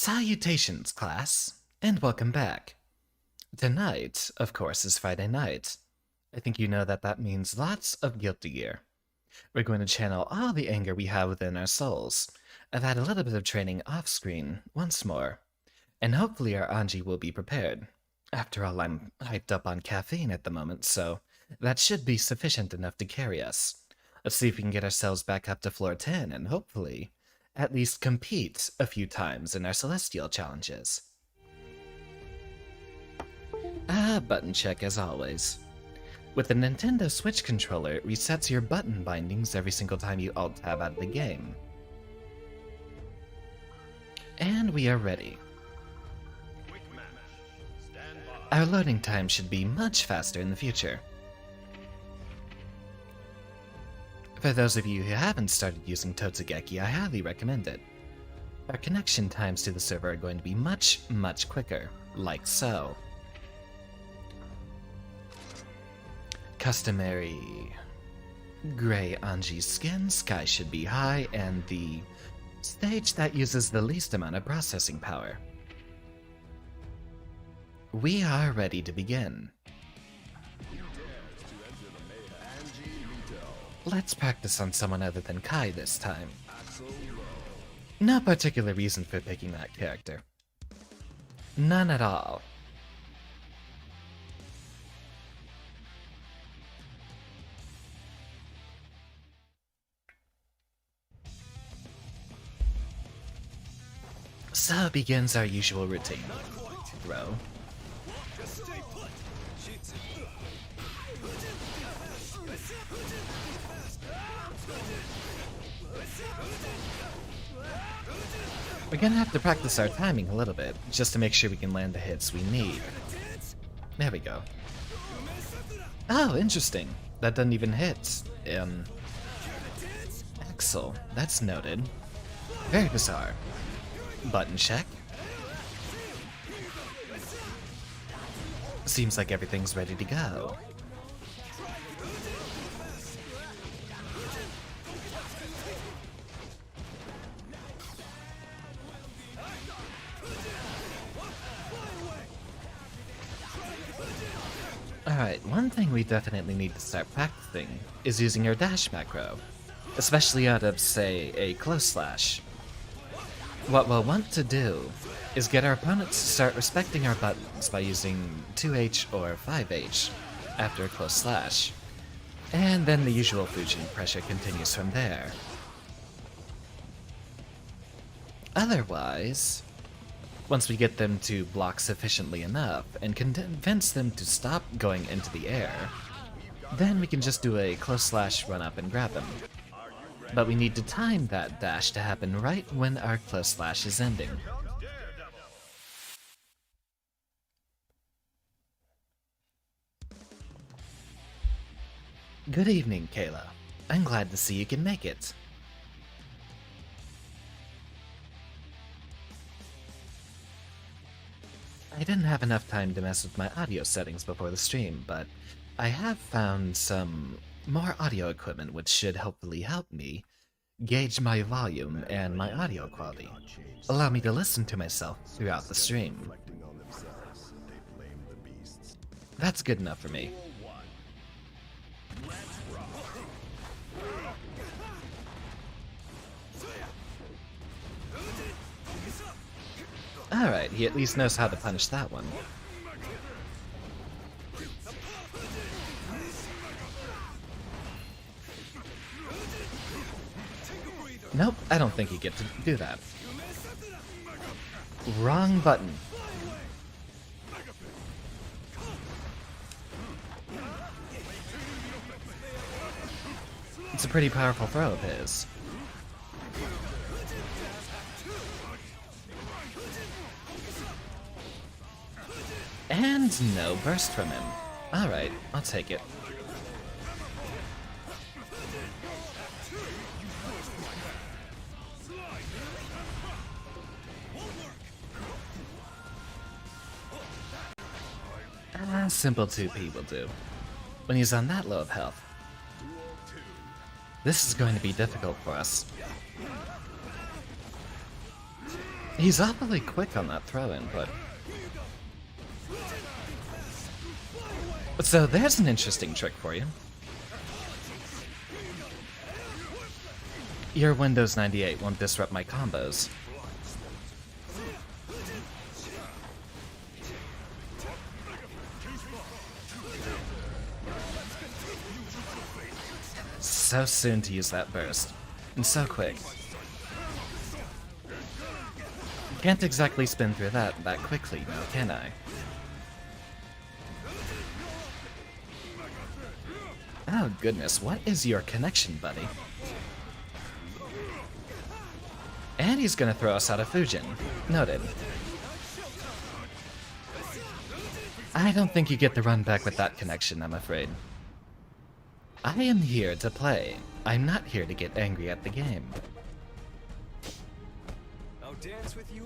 Salutations, class, and welcome back. Tonight, of course, is Friday night. I think you know that means lots of guilty gear. We're going to channel all the anger we have within our souls. I've had a little bit of training off-screen, once more, and hopefully our Anji will be prepared. After all, I'm hyped up on caffeine at the moment, so that should be sufficient enough to carry us. Let's see if we can get ourselves back up to floor 10 and hopefully at least compete a few times in our celestial challenges. Button check as always. With the Nintendo Switch controller, it resets your button bindings every single time you alt-tab out of the game. And we are ready. Our loading time should be much faster in the future. For those of you who haven't started using Totsugeki, I highly recommend it. Our connection times to the server are going to be much, much quicker, like so. Customary gray Anji skin, sky should be high, and the stage that uses the least amount of processing power. We are ready to begin. Let's practice on someone other than Kai this time. No particular reason for picking that character. None at all. So begins our usual routine. Throw. We're gonna have to practice our timing a little bit, just to make sure we can land the hits we need. There we go. Oh, interesting. That doesn't even hit. Axel, that's noted. Very bizarre. Button check. Seems like everything's ready to go. Alright, one thing we definitely need to start practicing is using our dash macro, especially out of, say, a close slash. What we'll want to do is get our opponents to start respecting our buttons by using 2H or 5H after a close slash, and then the usual Fujin pressure continues from there. Otherwise, once we get them to block sufficiently enough and convince them to stop going into the air, then we can just do a close slash run up and grab them. But we need to time that dash to happen right when our close slash is ending. Good evening, Kayla. I'm glad to see you can make it. I didn't have enough time to mess with my audio settings before the stream, but I have found some more audio equipment which should hopefully help me gauge my volume and my audio quality. Allow me to listen to myself throughout the stream. That's good enough for me. Alright, he at least knows how to punish that one. Nope, I don't think you get to do that. Wrong button. It's a pretty powerful throw of his. And no burst from him. Alright, I'll take it. Simple 2P will do. When he's on that low of health. This is going to be difficult for us. He's awfully quick on that throw input. So there's an interesting trick for you. Your Windows 98 won't disrupt my combos. So soon to use that burst, and so quick. Can't exactly spin through that quickly, now can I? Oh goodness, what is your connection, buddy? And he's gonna throw us out of Fujin. Noted. I don't think you get the run back with that connection, I'm afraid. I am here to play. I'm not here to get angry at the game.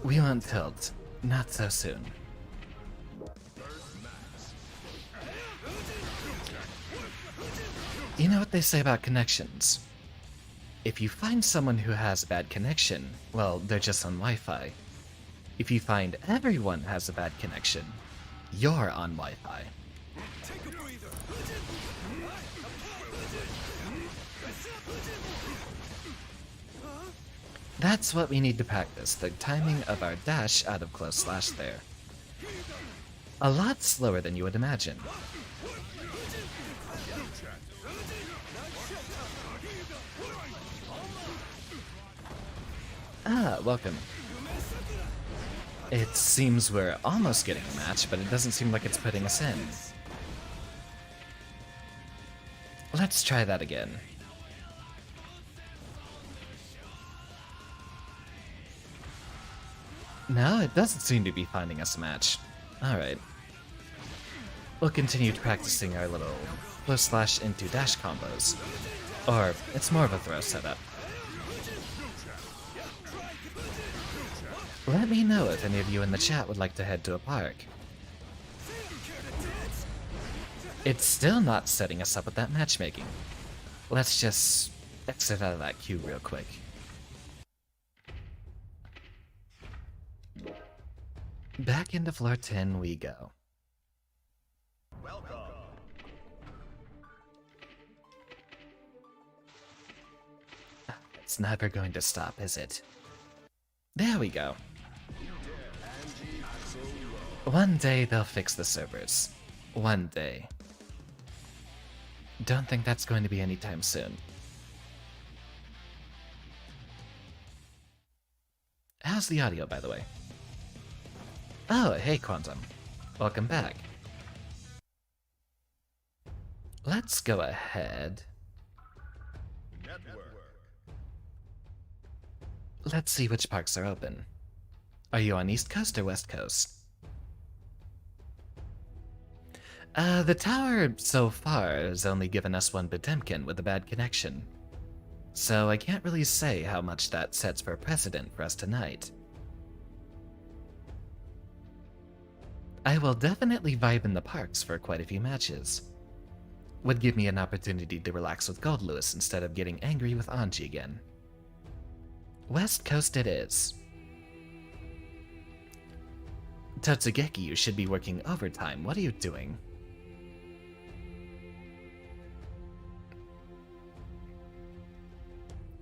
We won't tilt. Not so soon. You know what they say about connections? If you find someone who has a bad connection, well, they're just on Wi-Fi. If you find everyone has a bad connection, you're on Wi-Fi. That's what we need to practice, the timing of our dash out of close slash there. A lot slower than you would imagine. Ah, welcome. It seems we're almost getting a match, but it doesn't seem like it's putting us in. Let's try that again. No, it doesn't seem to be finding us a match. Alright. We'll continue practicing our little close slash into dash combos. Or, it's more of a throw setup. Let me know if any of you in the chat would like to head to a park. It's still not setting us up with that matchmaking. Let's just exit out of that queue real quick. Back into floor 10 we go. Welcome. It's never going to stop, is it? There we go. One day they'll fix the servers. One day. Don't think that's going to be anytime soon. How's the audio, by the way? Oh, hey Quantum. Welcome back. Let's go ahead. Let's see which parks are open. Are you on East Coast or West Coast? The tower, so far, has only given us one Potemkin with a bad connection. So I can't really say how much that sets for precedent for us tonight. I will definitely vibe in the parks for quite a few matches. Would give me an opportunity to relax with Gold Lewis instead of getting angry with Anji again. West Coast it is. Totsugeki, you should be working overtime. What are you doing?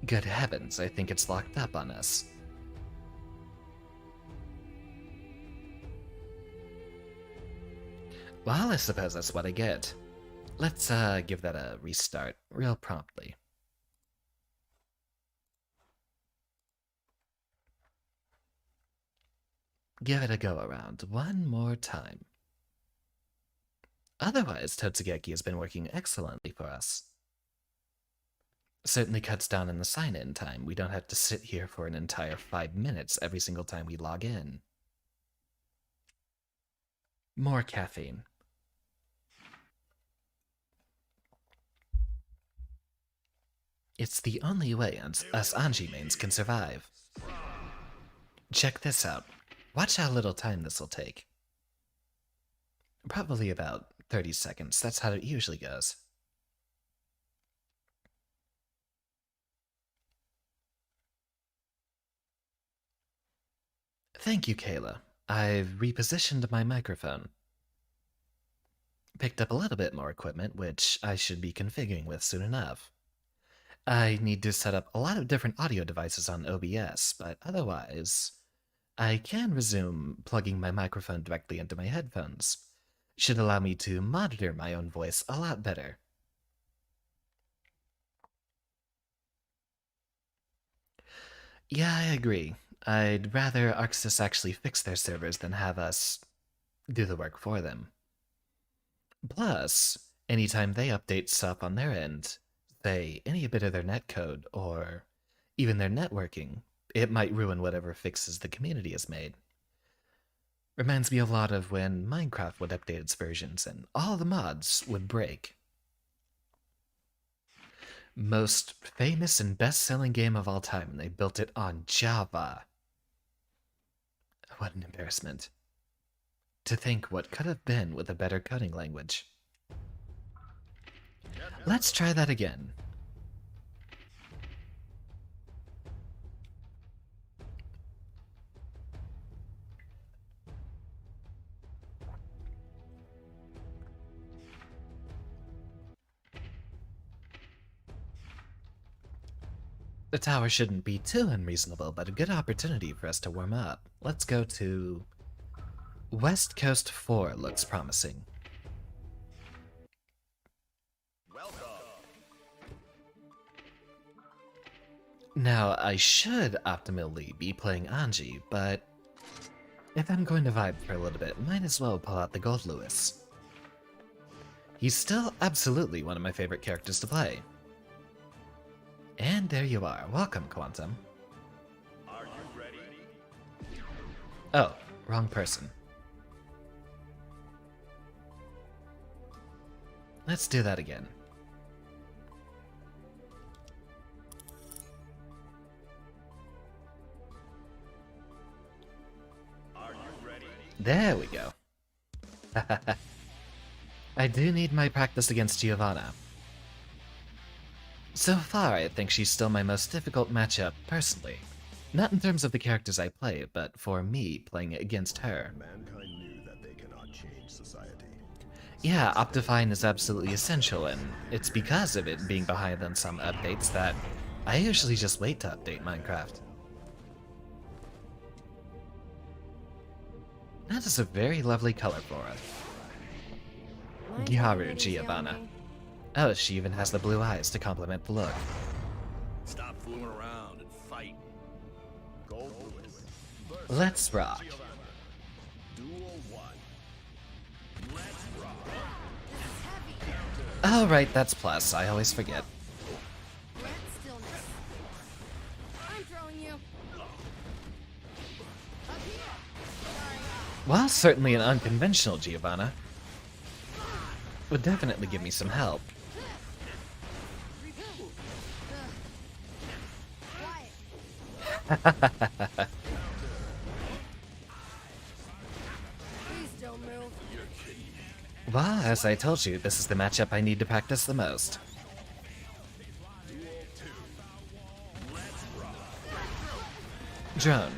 Good heavens, I think it's locked up on us. Well, I suppose that's what I get. Let's give that a restart real promptly. Give it a go around one more time. Otherwise, Totsugeki has been working excellently for us. Certainly cuts down on the sign-in time. We don't have to sit here for an entire 5 minutes every single time we log in. More caffeine. It's the only way us Anji mains can survive. Check this out. Watch how little time this will take. Probably about 30 seconds. That's how it usually goes. Thank you, Kayla. I've repositioned my microphone. Picked up a little bit more equipment, which I should be configuring with soon enough. I need to set up a lot of different audio devices on OBS, but otherwise, I can resume plugging my microphone directly into my headphones. Should allow me to monitor my own voice a lot better. Yeah, I agree. I'd rather Arxis actually fix their servers than have us do the work for them. Plus, anytime they update stuff on their end, say any bit of their netcode or even their networking, it might ruin whatever fixes the community has made. Reminds me a lot of when Minecraft would update its versions and all the mods would break. Most famous and best-selling game of all time, and they built it on Java. What an embarrassment. To think what could have been with a better coding language. Let's try that again. The tower shouldn't be too unreasonable, but a good opportunity for us to warm up. Let's go to... West Coast 4 looks promising. Now, I should optimally be playing Anji, but if I'm going to vibe for a little bit, might as well pull out the Gold Lewis. He's still absolutely one of my favorite characters to play. And there you are. Welcome, Quantum. Are you ready? Oh, wrong person. Let's do that again. Are you ready? There we go. I do need my practice against Giovanna. So far, I think she's still my most difficult matchup, personally. Not in terms of the characters I play, but for me playing against her. Mankind knew that they cannot change society. Yeah, Optifine is absolutely essential, and it's because of it being behind on some updates that I usually just wait to update Minecraft. That is a very lovely color for her. Gyaru Giovanna. Oh, she even has the blue eyes to complement the look. Stop fooling around and fight. Gold Lewis. Let's rock. Duel 1. Let's rock. Oh, right, that's plus. I always forget. I'm throwing you. Well, certainly an unconventional Giovanna. Would definitely give me some help. Please don't move. Well, as I told you, this is the matchup I need to practice the most. Drone.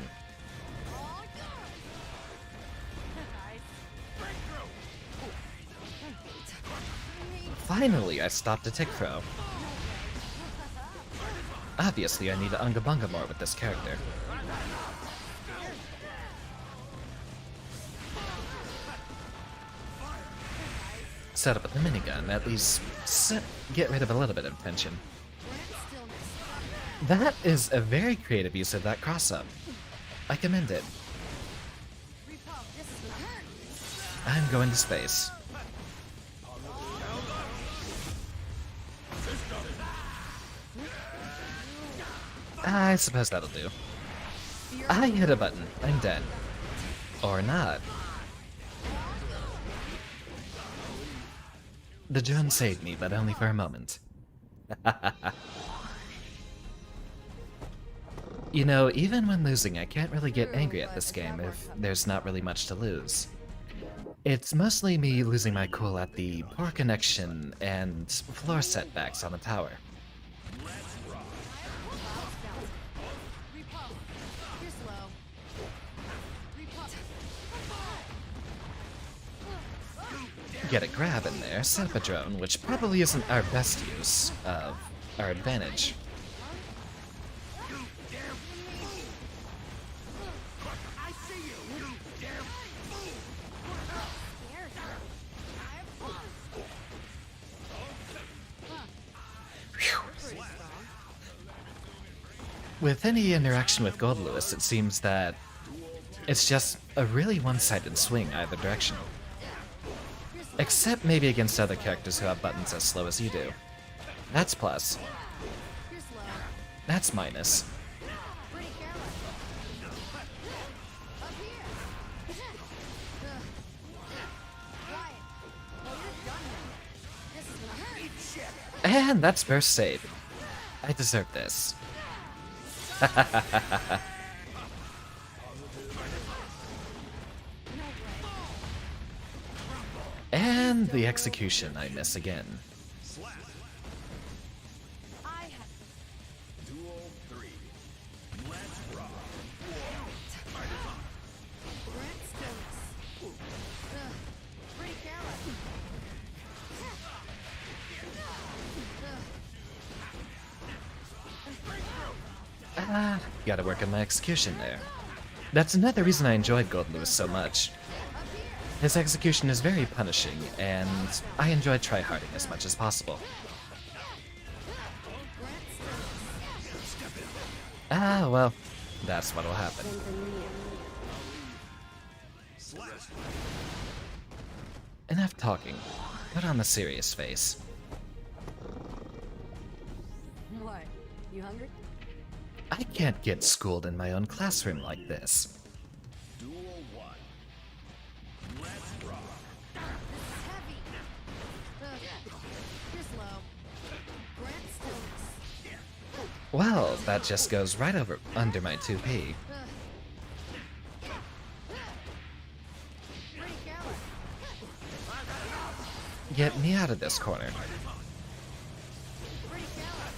Finally, I stopped a tick throw. Obviously, I need to Unga Bunga more with this character. Set up the minigun, at least get rid of a little bit of tension. That is a very creative use of that cross-up. I commend it. I'm going to space. I suppose that'll do. I hit a button. I'm dead. Or not. The drone saved me, but only for a moment. You know, even when losing, I can't really get angry at this game if there's not really much to lose. It's mostly me losing my cool at the poor connection and floor setbacks on the tower. get a grab in there, set up a drone, which probably isn't our best use of our advantage. With any interaction with Gold Lewis, it seems that it's just a really one-sided swing either direction. Except maybe against other characters who have buttons as slow as you do. That's plus. That's minus. And that's burst save. I deserve this. And the execution I miss again. Duel 3. Let's rock. Gotta work on my execution there. That's another reason I enjoyed Gold Lewis so much. His execution is very punishing, and I enjoy tryharding as much as possible. Ah, well, that's what'll happen. Enough talking. Put on the serious face. What? You hungry? I can't get schooled in my own classroom like this. Duel 1. Let's rock. Heavy. You're slow. Grant stillness. Well, that just goes right over under my 2p. Pretty careless. Get me out of this corner. Pretty careless.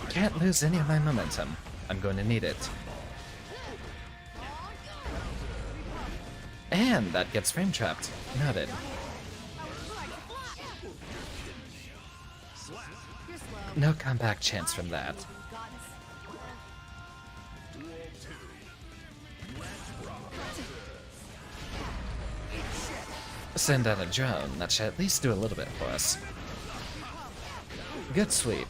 Can't lose any of my momentum. I'm going to need it. And that gets frame trapped. Noted. You're slow. No comeback chance from that. Duel 2. Let's rock. Send out a drone. That should at least do a little bit for us. Good sweep.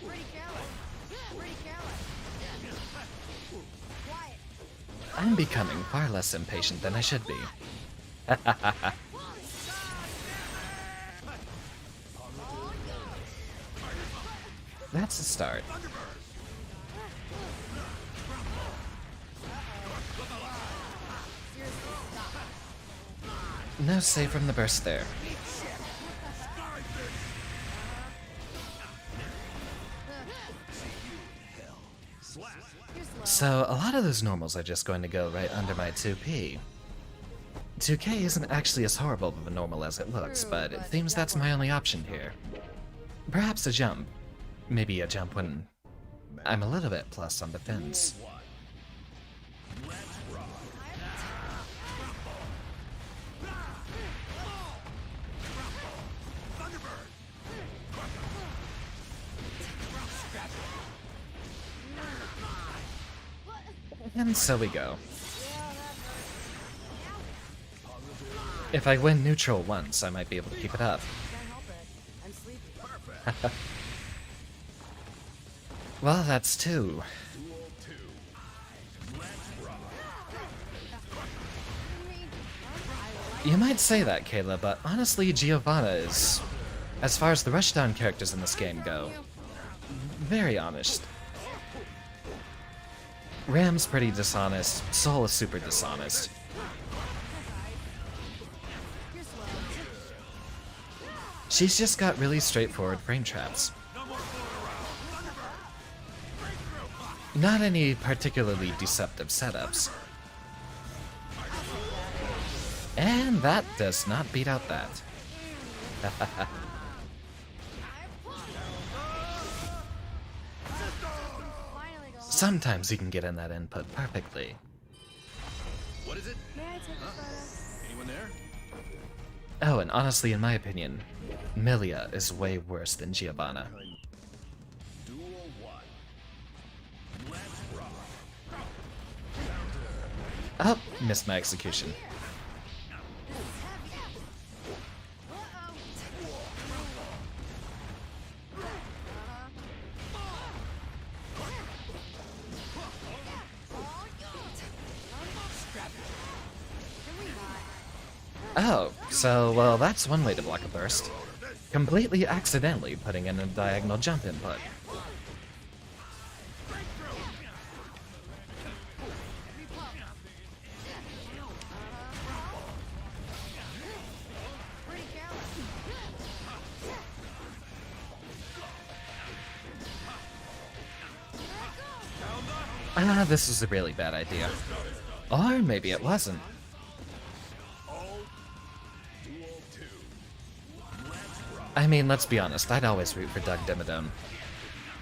Pretty careless. Pretty careless. Quiet. I'm becoming far less impatient than I should be. That's a start. Seriously, stop. No save from the burst there. You're slow. So, a lot of those normals are just going to go right under my 2p. 2k isn't actually as horrible of a normal as it looks, but it seems that's my only option here. Perhaps a jump. Maybe a jump when I'm a little bit plus on defense. 1. Let's rock. And so we go. If I win neutral once, I might be able to keep it up. Can't help it. I'm sleepy. Well, that's 2. Duel 2. Let's rock. You might say that, Kayla, but honestly, Giovanna is, as far as the rushdown characters in this game go, very honest. Ram's pretty dishonest, Soul is super dishonest. You're slow. She's just got really straightforward frame traps. Not any particularly deceptive setups. that does not beat out that. Finally go home. Sometimes you can get in that input perfectly. What is it? May I take a photo? Anyone there? Oh, and honestly, in my opinion, Milia is way worse than Giovanna. Duel 1. Let's rock. Oh, missed my execution. Oh, so, well, that's one way to block a burst. Completely accidentally putting in a diagonal jump input. Ah, this was a really bad idea. Or maybe it wasn't. Duel 2. I mean, let's be honest, I'd always root for Doug Dimmadome.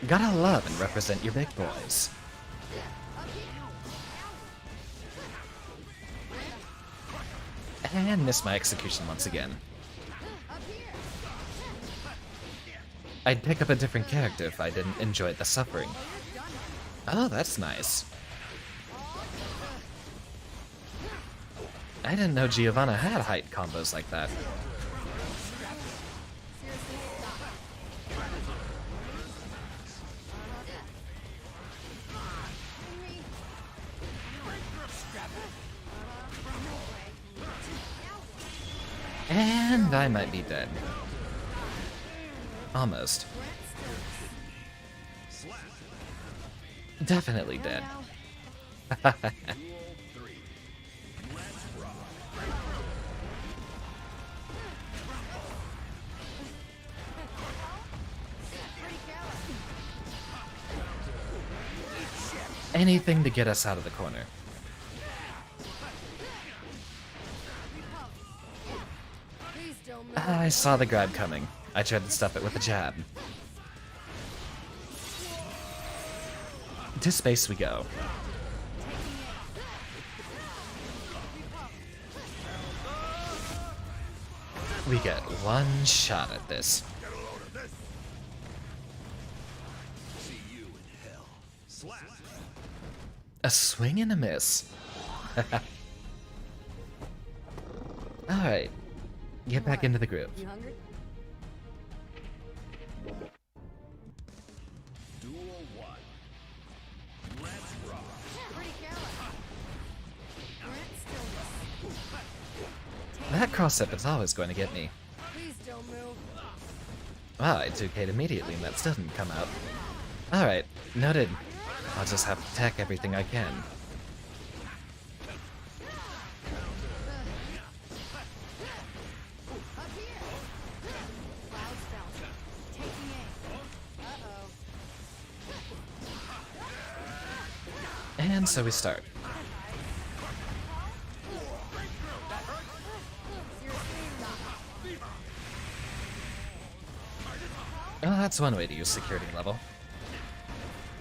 Gotta love and represent your big boys. And missed my execution once again. I'd pick up a different character if I didn't enjoy the suffering. Oh, that's nice. I didn't know Giovanna had height combos like that. And I might be dead. Almost. Definitely dead. Duel 3. Let's rock. Anything to get us out of the corner. Please don't move. I saw the grab coming. I tried to stop it with a jab. To space we go. We get one shot at this. Get a load of this. See you in hell. Slap. A swing and a miss. Alright. Get back into the groove. You hungry? Duel 1. Let's rock. Pretty careless. Grant stillness. That cross-up is always going to get me. Please don't move. Wow, I 2K'd immediately and that still didn't come out. Alright, noted. I'll just have to tech everything I can. Up here. Clouds bouncing. Taking aim. Uh-oh. And so we start. Oh, that's one way to use security level.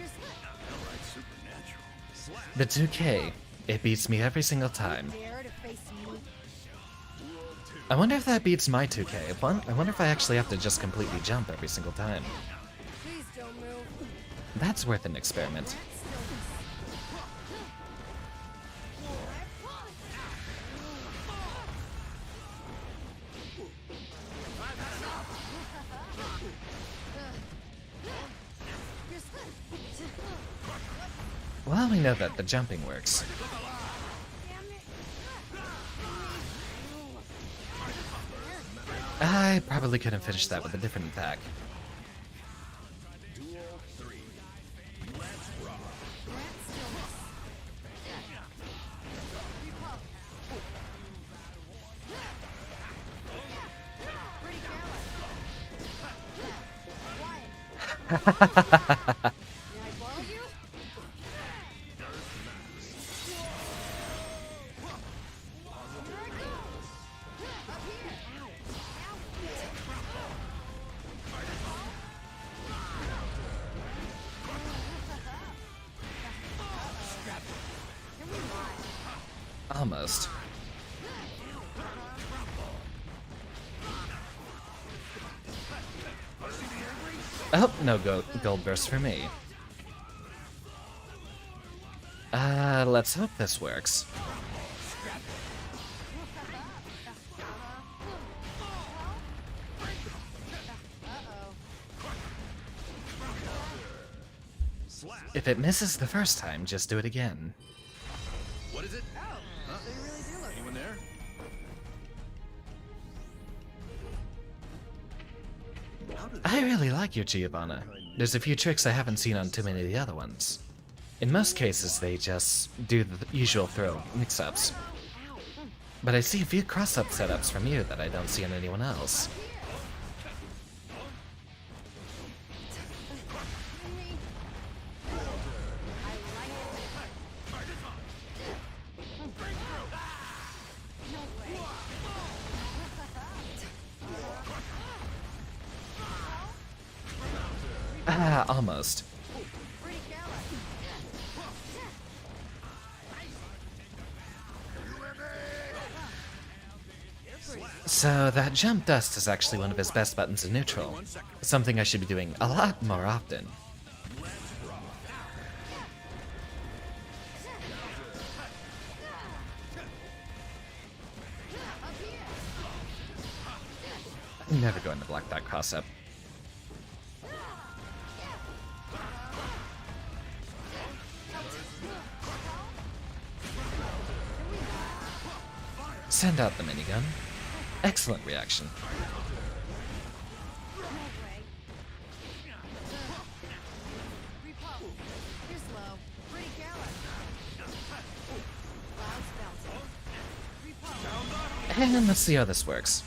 Outright supernatural. Slap. The 2K, it beats me every single time. Dare to face me. I wonder if that beats my 2K. I wonder if I actually have to just completely jump every single time. Please don't move. That's worth an experiment. Well, we know that the jumping works. I probably could have finished that with a different attack. Duel 3. Let's rock. Almost. Oh, no gold burst for me. Let's hope this works. If it misses the first time, just do it again. What is it? Oh, they really do look. Anyone there? I really like your Giovanna. There's a few tricks I haven't seen on too many of the other ones. In most cases, they just do the usual throw mix-ups. But I see a few cross-up setups from you that I don't see on anyone else. Ah, almost. So that jump dust is actually one of his best buttons in neutral. Something I should be doing a lot more often. I'm never going to block that cross-up. Send out the minigun. Excellent reaction. And let's see how this works.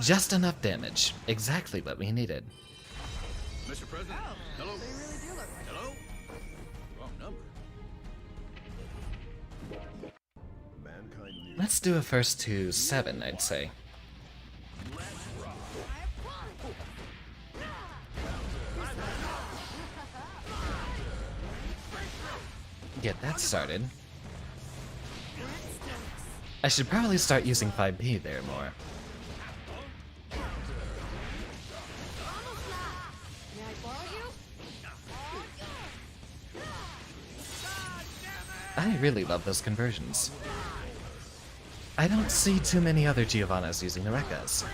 Just enough damage. Exactly what we needed. Mr. President? Hello? They really do look like. Hello? Wrong number. Let's do a first to 7, I'd say. Get that started. I should probably start using 5P there more. May I borrow you? I really love those conversions. I don't see too many other Giovannas using the Rekkas.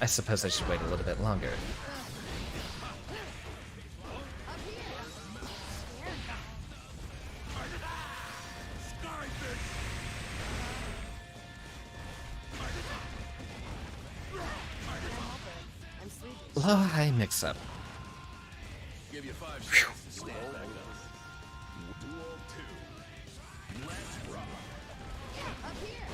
I suppose I should wait a little bit longer. I'm sleepy. Low-high mix-up. Give you 5 seconds to stand back up. Duel 2. Let's rock. Up here.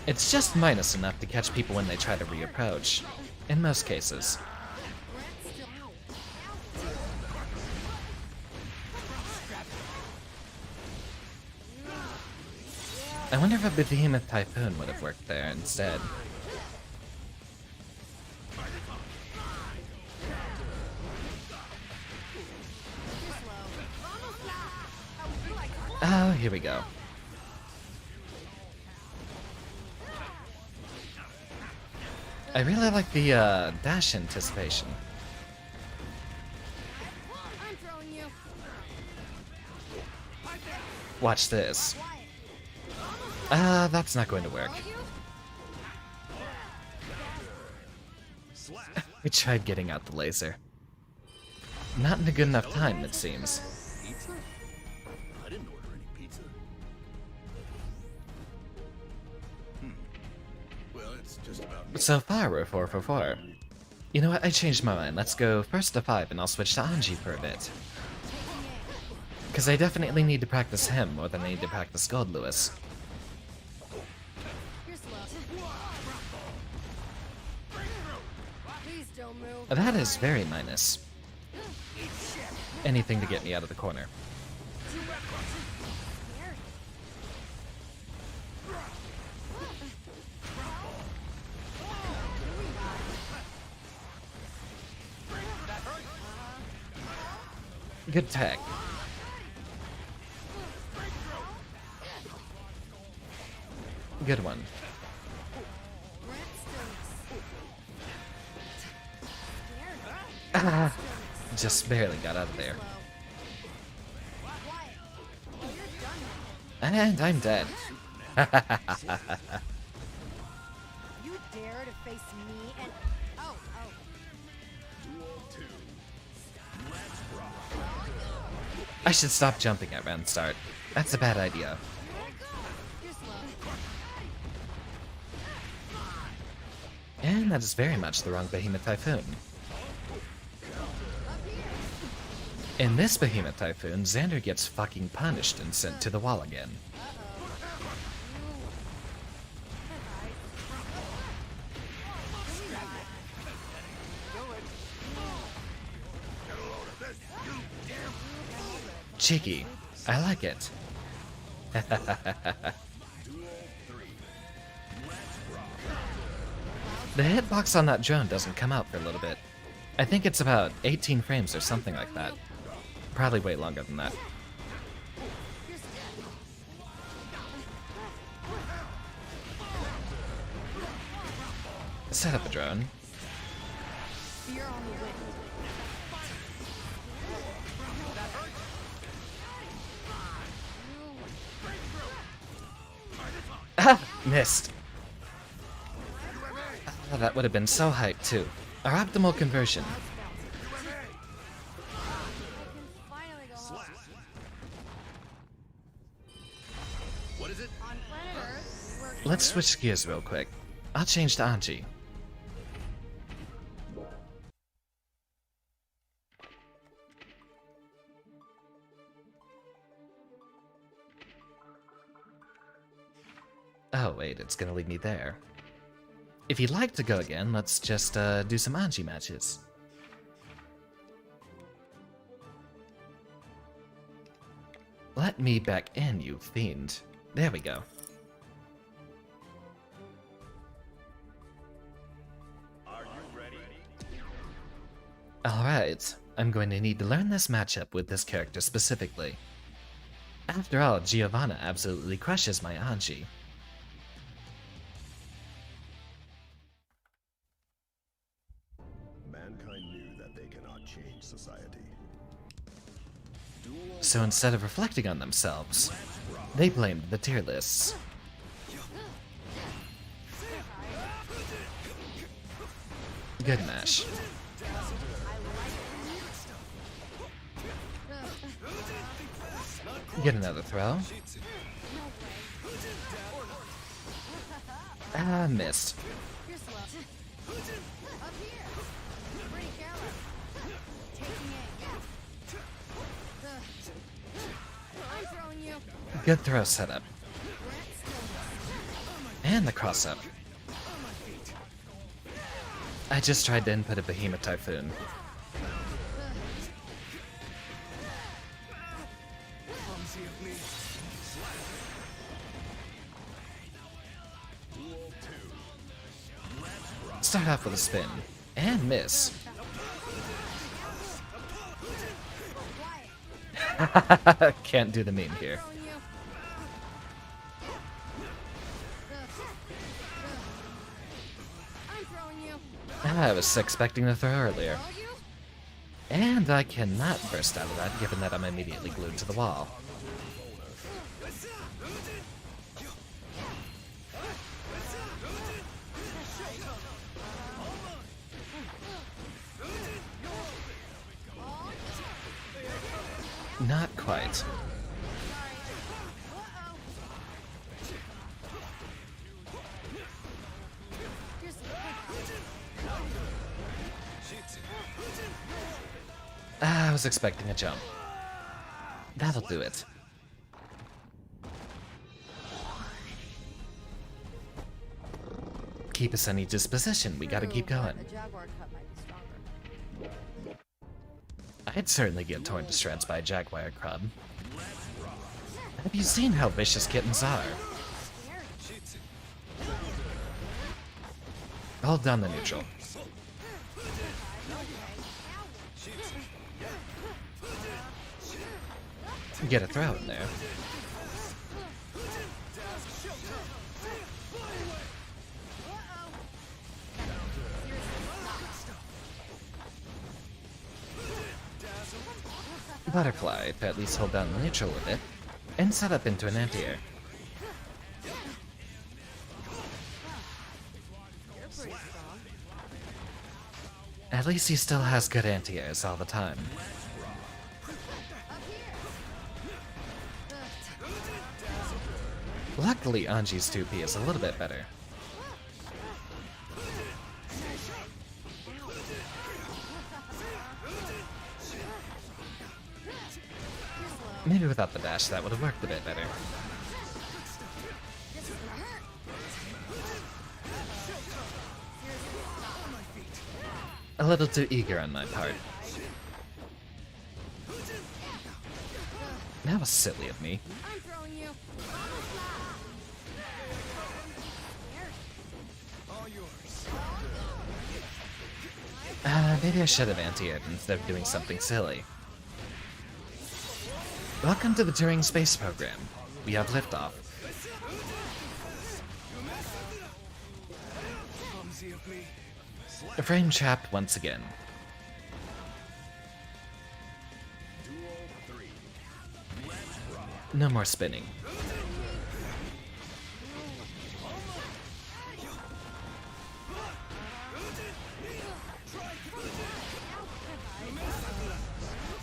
It's just minus enough to catch people when they try to reapproach. In most cases. Brent's still out. I wonder if a Behemoth Typhoon would have worked there instead. Oh, here we go. I really like the dash anticipation. I'm throwing you. Watch this. That's not going to work. We tried getting out the laser. Not in a good enough time, it seems. Pizza? I didn't order any pizza. Well, it's just about... But so far, we're 4 for 4. You know what? I changed my mind. Let's go first to 5, and I'll switch to Anji for a bit. Because I definitely need to practice him more than I need to practice Gold Lewis. You're slow. Please don't move. That is very minus. Anything to get me out of the corner. Good tag. Good one. Ah, just barely got out of there. And I'm dead. You dare to face me and oh. I should stop jumping at round start. That's a bad idea. You're slow. And that is very much the wrong Behemoth Typhoon. In this Behemoth Typhoon, Xander gets fucking punished and sent to the wall again. Cheeky. I like it. The hitbox on that drone doesn't come out for a little bit. I think it's about 18 frames or something like that. Probably way longer than that. Set up a drone. You're on the win. Ah! Missed. Oh, that would have been so hyped too. Our optimal conversion. Finally go home. What is it? On planet Earth, we're Let's switch gears real quick. I'll change to Anji. Oh wait, it's gonna lead me there. If you'd like to go again, let's just do some Anji matches. Let me back in, you fiend. There we go. Are you ready? Alright, I'm going to need to learn this matchup with this character specifically. After all, Giovanna absolutely crushes my Anji. Mankind knew that they cannot change society. So instead of reflecting on themselves, they blamed the tier lists. Good mash. Get another throw. Ah, missed. You're slow. Up here. Pretty careless. Taking aim. I'm throwing you. Good throw setup. And the cross up. I just tried to input a Behemoth Typhoon. Start off with a spin. And miss. Can't do the meme here. Throwing you. I'm throwing you. I was expecting to throw earlier. Throw you? And I cannot burst out of that given that I'm immediately glued to the wall. Not quite. You're slow. I was expecting a jump. That'll do it. Keep us in each disposition. We gotta keep going. The Jaguar cut might be stronger. I'd certainly get torn to shreds by a Jaguar Crub. Have you seen how vicious kittens are? Hold down the neutral. get a throw in there. Butterfly to at least hold down the neutral with it, and set up into an anti-air. At least he still has good anti-airs all the time. Luckily, Anji's 2P is a little bit better. Maybe without the dash that would have worked a bit better. A little too eager on my part. That was silly of me. I'm throwing you. Maybe I should have anti-aired instead of doing something silly. Welcome to the Turing Space Program. We have liftoff. Frame trapped once again. No more spinning.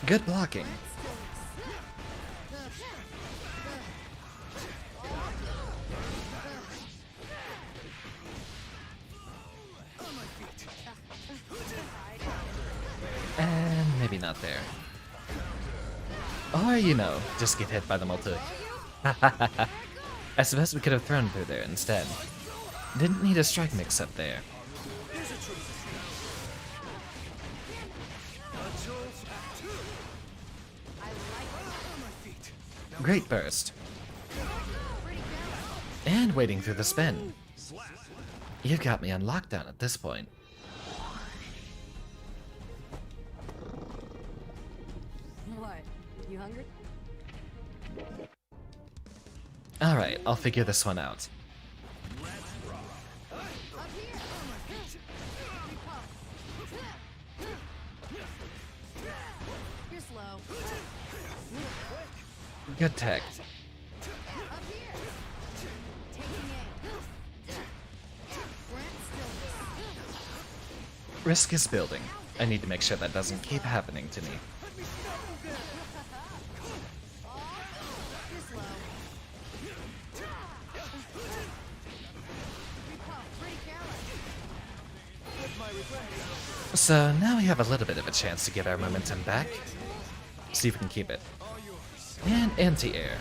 Good blocking. And maybe not there. Or, you know, just get hit by the multi. I suppose we could have thrown through there instead. Didn't need a strike mix up there. Great burst. And waiting through the spin. You've got me on lockdown at this point. What? You hungry? Alright, I'll figure this one out. Up here. You're slow. Good tech. Up here. Taking aim. Grant stillness. Risk is building. I need to make sure that doesn't keep happening to me. You're slow. Pretty careless. So now we have a little bit of a chance to get our momentum back. See if we can keep it. And anti-air.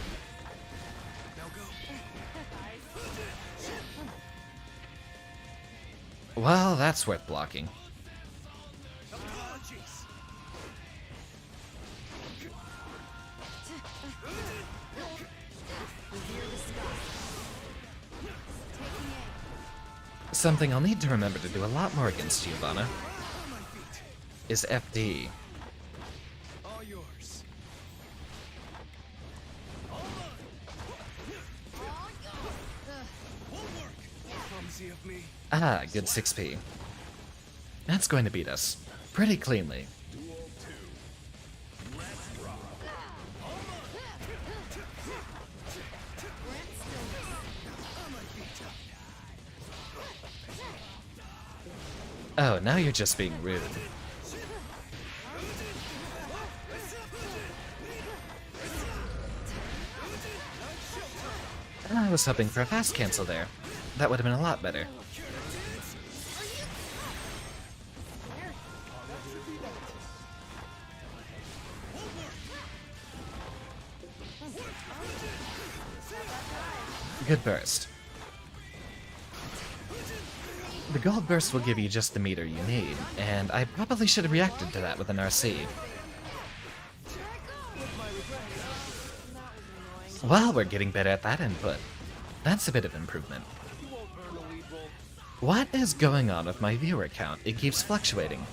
Well, that's worth blocking. Something I'll need to remember to do a lot more against you, Ivana, is FD. Ah, good 6p. That's going to beat us pretty cleanly. Oh, now you're just being rude. I was hoping for a fast cancel there. That would have been a lot better. Good burst. The gold burst will give you just the meter you need, and I probably should have reacted to that with an RC. Well, we're getting better at that input. That's a bit of improvement. What is going on with my viewer count? It keeps fluctuating.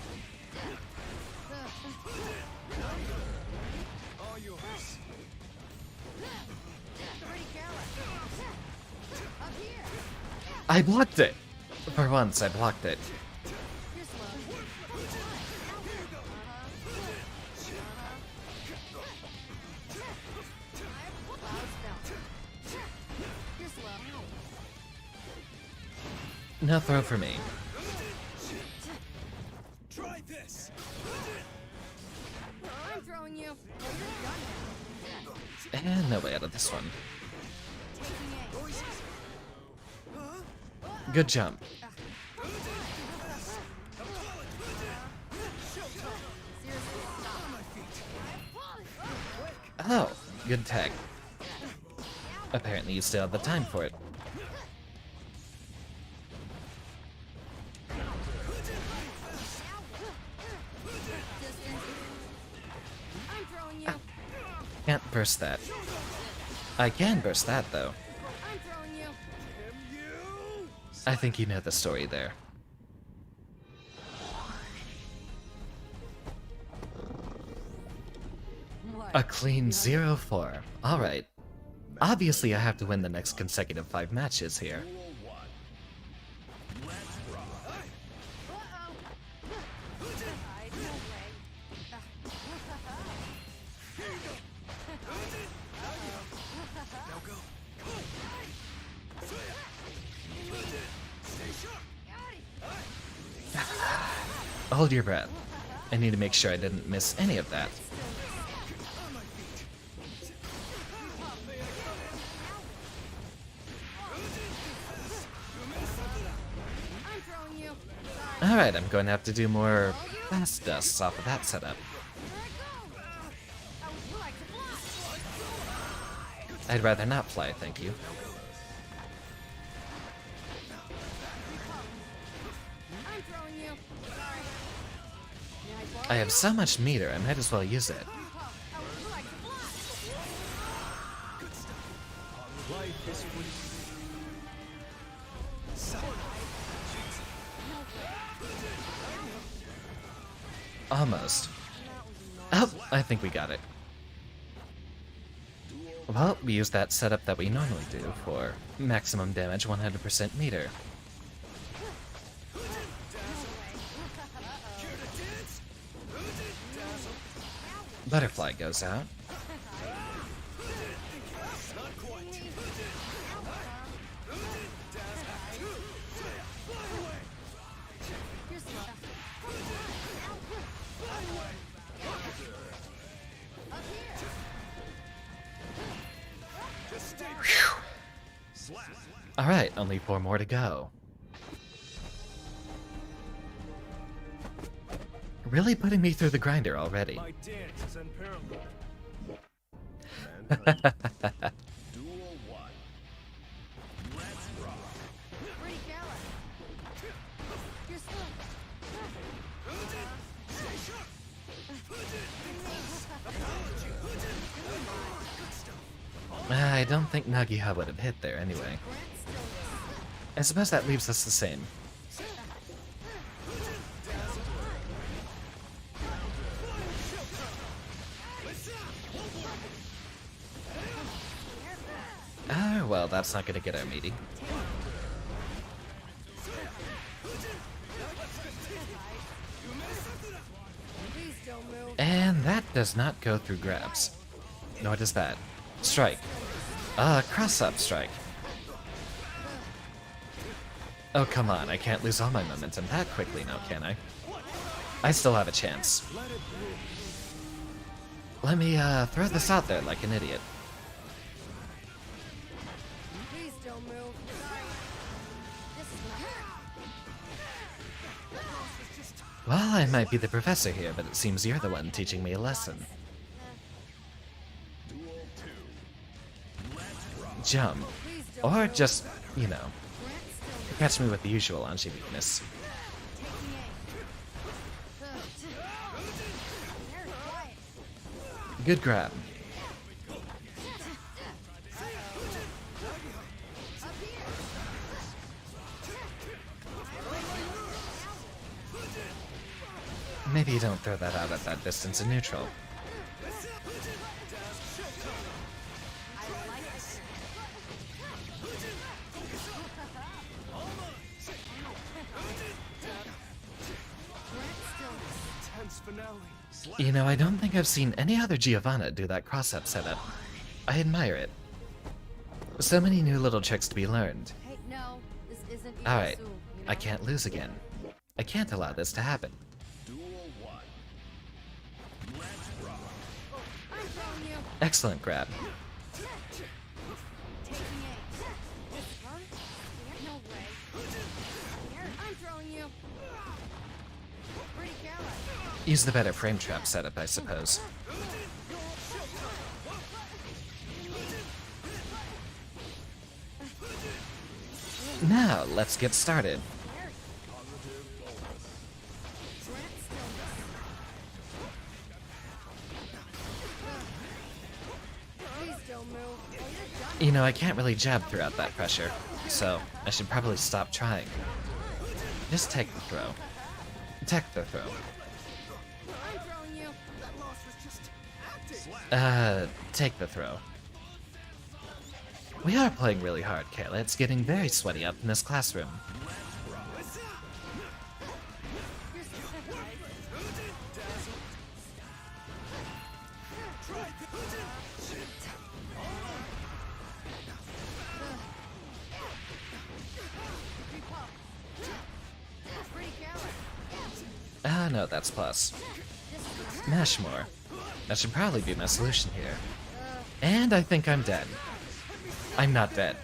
I blocked it! For once, I blocked it. You're slow. You're slow. No throw for me. Try this. I'm throwing you. And no way out of this one. Good jump. Oh, good tag. Apparently you still have the time for it. I'm throwing you. Can't burst that. I can burst that, though. I'm throwing you. I think you know the story there. What? A clean 0-4. Alright. Obviously I have to win the next consecutive 5 matches here. Hold your breath. I need to make sure I didn't miss any of that. I'm throwing you. Alright, I'm going to have to do more fast dusts off of that setup. Where I go? How would you like to fly? I'd rather not fly, thank you. I'm throwing you. Sorry. I have so much meter, I might as well use it. How would you like to fly? Life is free. Almost. Oh, I think we got it. Well, we use that setup that we normally do for maximum damage 100% meter. Butterfly goes out. You're slow. Up here. Just stay. Slap. Alright, only 4 more to go. Really putting me through the grinder already. My dance is unparalleled. Duel 1. Let's rock. Pretty careless. You're slow. I don't think Nagiha would have hit there anyway. I suppose that leaves us the same. Oh, well, that's not gonna get our meaty. Please don't move. And that does not go through grabs. Nor does that. Strike. Cross-up strike. Oh, come on, I can't lose all my momentum that quickly now, can I? I still have a chance. Let me, throw this out there like an idiot. Please don't move. Sorry. This is not Well, I might be the professor here, but it seems you're the one teaching me a lesson. Duel 2. Let's rock. Jump. Please don't Or move. just, you know, Grant still catch me with the usual Anji weakness. taking aim. Very quiet. Good grab. Up here. Maybe you don't throw that out at that distance in neutral. I like it. You know, I don't think I've seen any other Giovanna do that cross-up setup. I admire it. So many new little tricks to be learned. Hey, no, this isn't Alright, Iguazu, you know? I can't lose again. I can't allow this to happen. Duel 1. Let's rock. I'm throwing you. Excellent grab. Taking aim. This hurt? Yeah, no way. Here, I'm throwing you. Pretty careless. Use the better frame trap setup, I suppose. Now, let's get started. Please don't move. Oh, you're done. You know, I can't really jab throughout that pressure, so I should probably stop trying. Just take the throw. Take the throw. I'm throwing you. That loss was just acting. Take the throw. We are playing really hard, Kayla. It's getting very sweaty up in this classroom. You're so right. Pretty careless. Ah, no, that's plus. Mash more. That should probably be my solution here. And I think I'm dead. I'm not dead.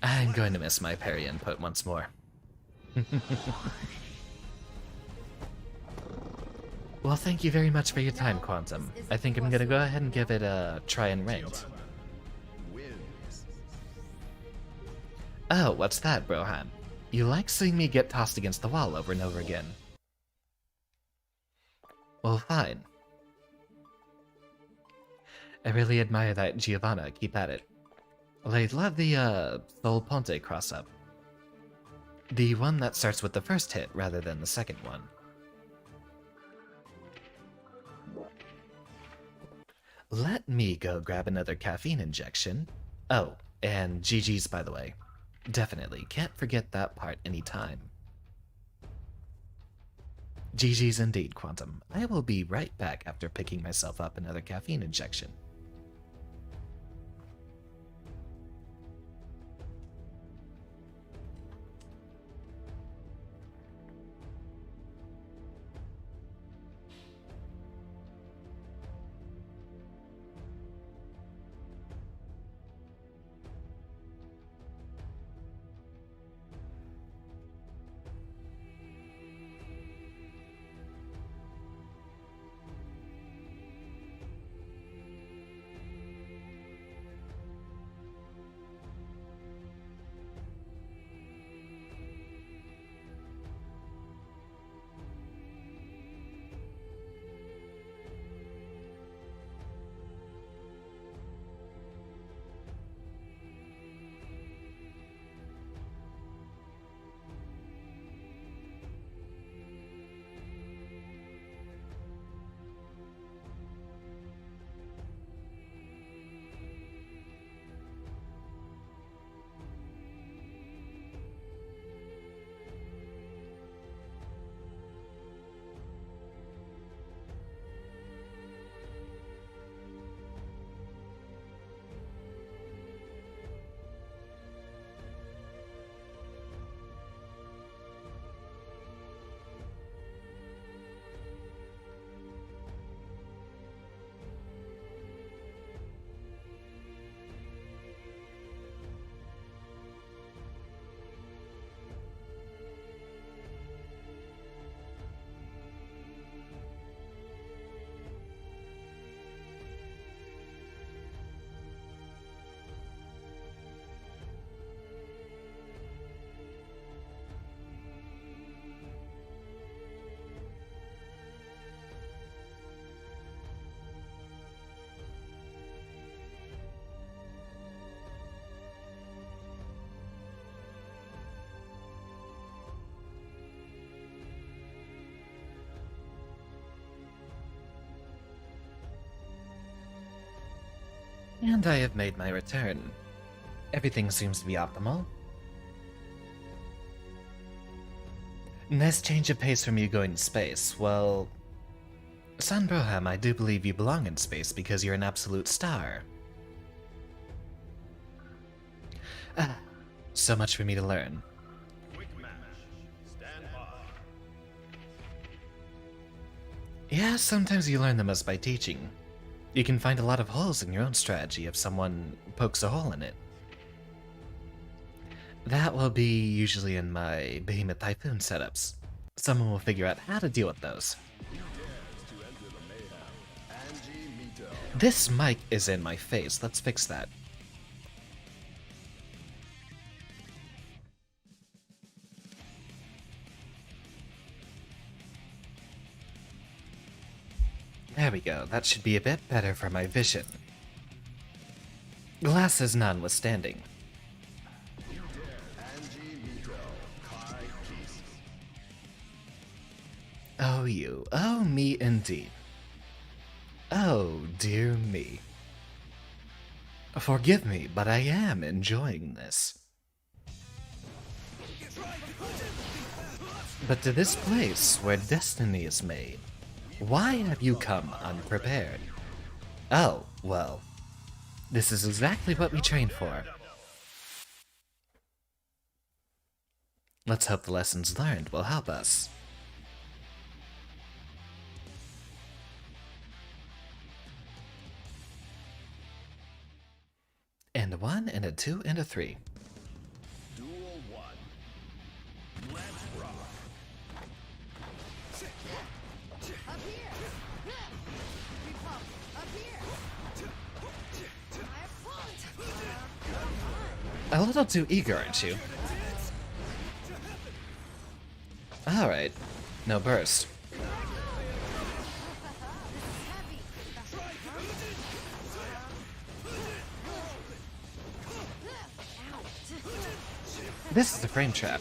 I'm going to miss my parry input once more. Well, thank you very much for your time, Quantum. I think I'm gonna go ahead and give it a try and ranked. Wins. Oh, what's that, Brohan? You like seeing me get tossed against the wall over and over again. Well, fine. I really admire that, Giovanna. Keep at it. I love the, Sol Ponte cross-up. The one that starts with the first hit rather than the second one. Let me go grab another caffeine injection. Oh, and GG's, by the way. Definitely, can't forget that part anytime. GG's indeed, Quantum. I will be right back after picking myself up another caffeine injection. And I have made my return. Everything seems to be optimal. Nice change of pace from you going to space. Well, San Broham, I do believe you belong in space because you're an absolute star. Ah, so much for me to learn. Quick match. Stand by. Yeah, sometimes you learn the most by teaching. You can find a lot of holes in your own strategy if someone pokes a hole in it. That will be usually in my Behemoth Typhoon setups. Someone will figure out how to deal with those. Who dares to enter the mayhem? Anji Mito. This mic is in my face, let's fix that. There we go, that should be a bit better for my vision. Glasses notwithstanding. Anji Mito. Kai Peace. Oh you, oh me indeed. Oh dear me. Forgive me, but I am enjoying this. But to this place where destiny is made, why have you come unprepared? Oh, well, this is exactly what we trained for. Let's hope the lessons learned will help us. And a 1, and a 2, and a 3. Duel 1. Let's rock. Up here! Repulse! Up here! My opponent! A little too eager, aren't you? Alright, no burst. Heavy! This is a frame trap.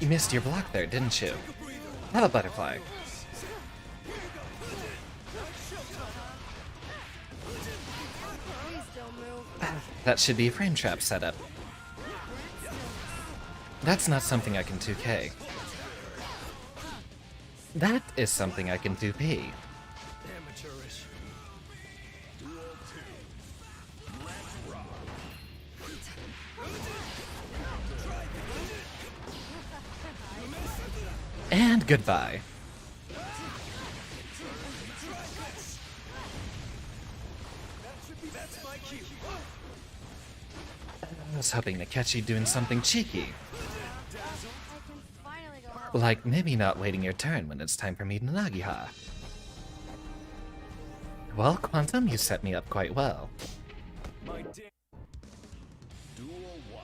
You missed your block there, didn't you? Have a butterfly. Please don't move. That should be a frame trap setup. That's not something I can 2K. That is something I can 2P. Amateurish. Duel 2. Let's rock. And goodbye. That's my cue. I was hoping to catch you doing something cheeky. I can finally go home. Like maybe not waiting your turn when it's time for me to Nagiha. Well, Quantum, you set me up quite well. My da- Duel 1.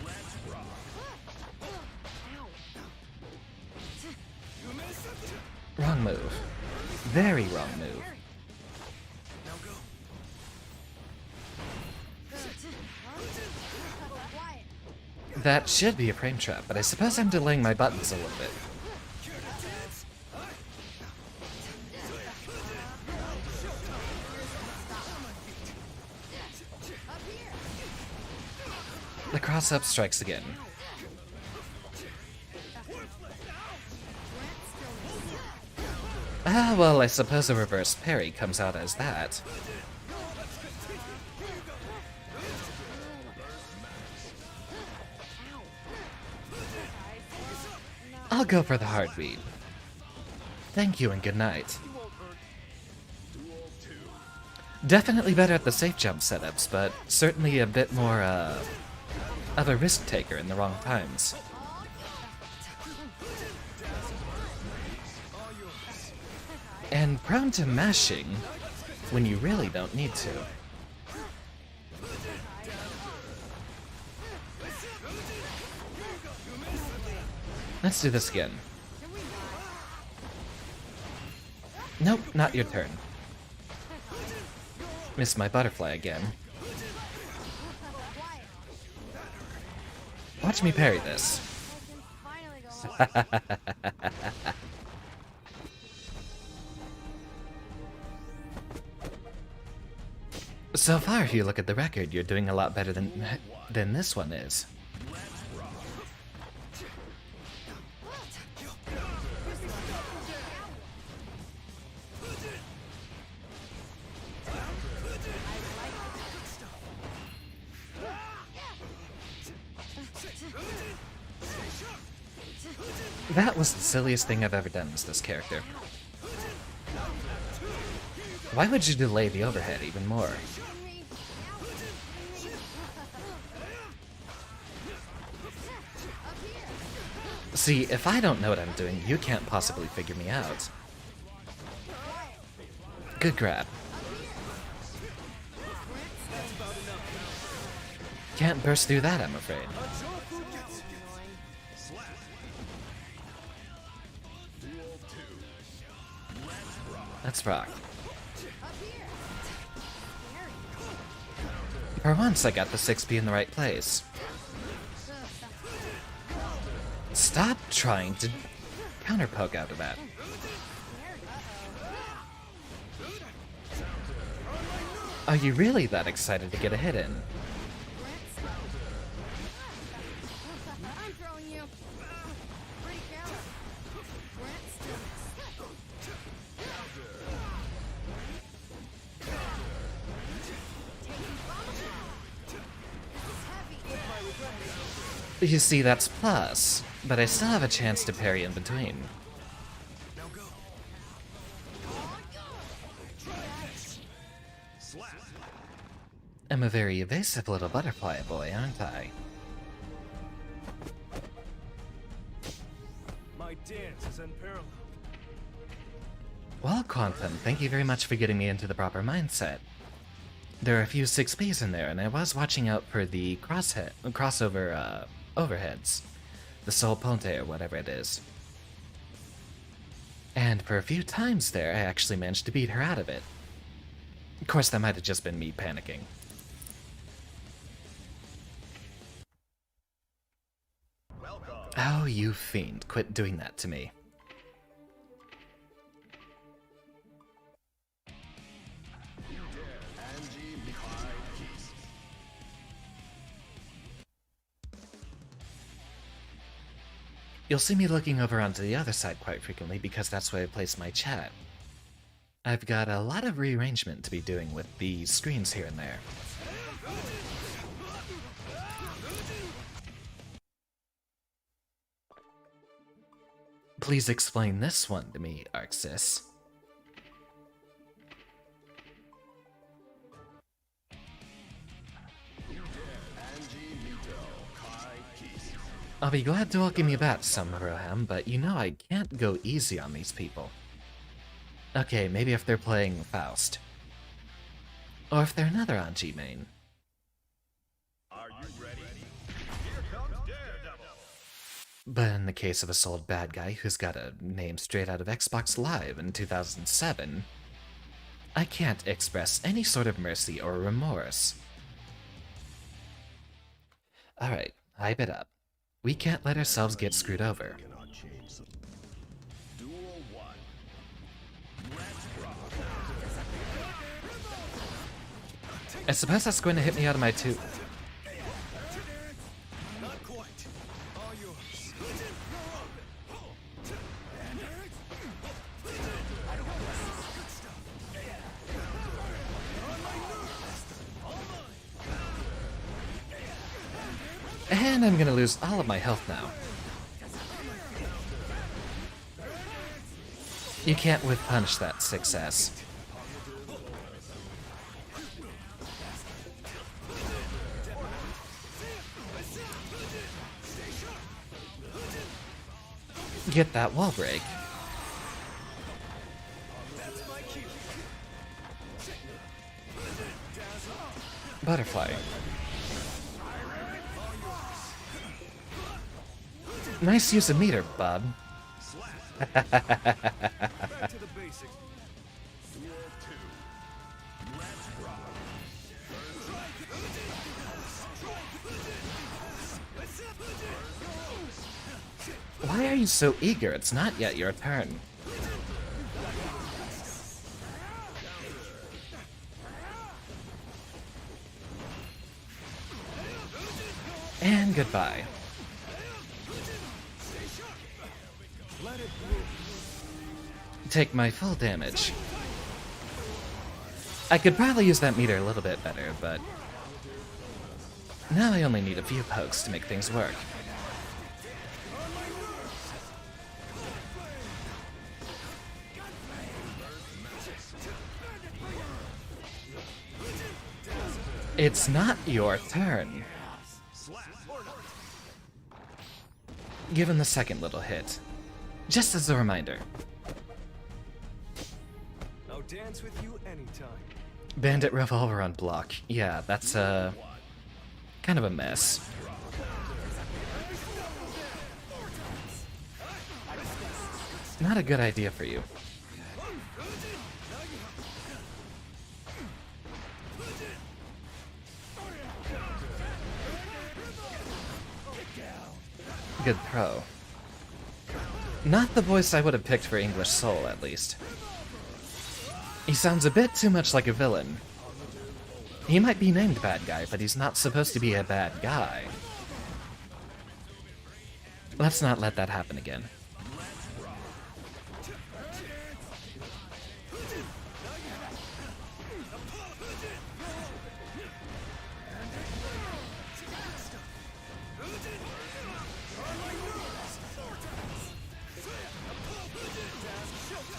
Let's rock. Wrong move. Very wrong move. Now go. Quiet. That should be a frame trap, but I suppose I'm delaying my buttons a little bit. Up here! The cross-up strikes again. Ah, well, I suppose a reverse parry comes out as that. I'll go for the heartbeat. Thank you and good night. Duel 2. Definitely better at the safe jump setups, but certainly a bit more, of a risk taker in the wrong times. And prone to mashing when you really don't need to. Let's do this again. Nope, not your turn. Missed my butterfly again. Quiet. Watch me parry this. I can finally go home. So far, if you look at the record, you're doing a lot better than this one is. That was the silliest thing I've ever done as this character. Why would you delay the overhead even more? See, if I don't know what I'm doing, you can't possibly figure me out. Good grab. Can't burst through that, I'm afraid. Let's rock. For once, I got the 6B in the right place. Stop trying to counterpoke out of that. Are you really that excited to get a hit in? I'm throwing you. Pretty counter. You see, that's plus, but I still have a chance to parry in between. I'm a very evasive little butterfly boy, aren't I? My dance is unparalleled. Well, Quantum, thank you very much for getting me into the proper mindset. There are a few 6Bs in there, and I was watching out for the crossover overheads. The Sol Ponte or whatever it is. And for a few times there, I actually managed to beat her out of it. Of course, that might have just been me panicking. Oh, you fiend. Quit doing that to me. You'll see me looking over onto the other side quite frequently because that's where I place my chat. I've got a lot of rearrangement to be doing with the screens here and there. Please explain this one to me, Arxis. I'll be glad to welcome you back, Summerham, but you know I can't go easy on these people. Okay, maybe if they're playing Faust. Or if they're another Anji main. Are you ready? Here comes Daredevil. But in the case of a sold bad guy who's got a name straight out of Xbox Live in 2007, I can't express any sort of mercy or remorse. Alright, hype it up. We can't let ourselves get screwed over. Duel 1. Let's rock. I suppose that's going to hit me out of my two. Not quite. All yours. And I'm gonna lose all of my health now. You can't whip punch that 6S. Get that wall break. Butterfly. Nice use of meter, bud. Back to the basics. Duel 2. Let's rock. Why are you so eager? It's not yet your turn. And goodbye. Take my full damage. I could probably use that meter a little bit better, but now I only need a few pokes to make things work. It's not your turn. Give him the second little hit. Just as a reminder. I'll dance with you anytime. Bandit revolver on block. Yeah, that's kind of a mess. Not a good idea for you. Good throw. Not the voice I would have picked for English Soul, at least. He sounds a bit too much like a villain. He might be named Bad Guy, but he's not supposed to be a bad guy. Let's not let that happen again.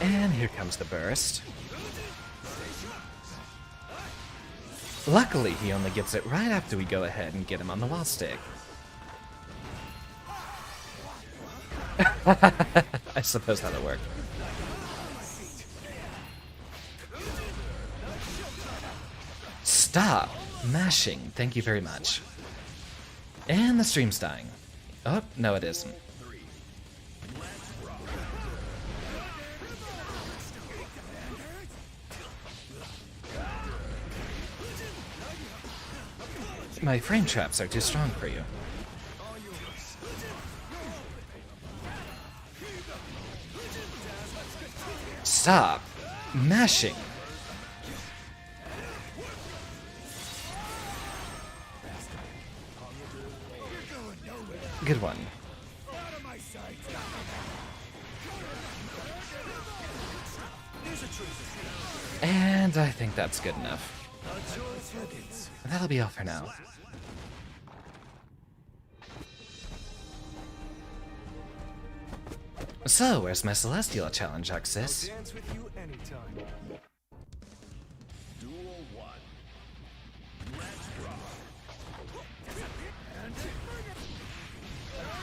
And here comes the burst. Luckily, he only gets it right after we go ahead and get him on the wall stick. I suppose that'll work. Stop mashing. Thank you very much. And the stream's dying. Oh, no it isn't. My frame traps are too strong for you. Stop mashing. Good one. And I think that's good enough. That'll be all for now. So, where's my Celestial challenge, Axis? Dance with you anytime. Duel 1. Let's rock.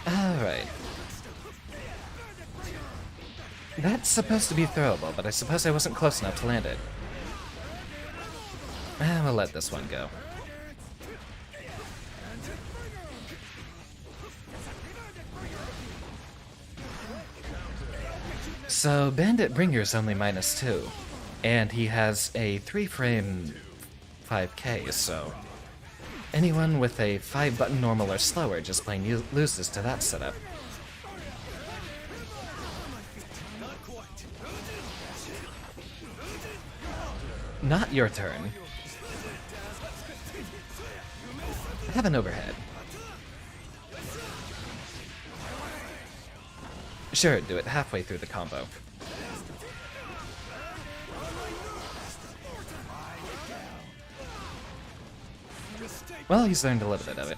Alright. That's supposed to be throwable, but I suppose I wasn't close enough to land it. We'll let this one go. So, Bandit Bringer's only -2, and he has a 3-frame 5K, so anyone with a 5-button normal or slower just plain loses to that setup. Not your turn. Have an overhead. Sure, do it halfway through the combo. Well, he's learned a little bit of it.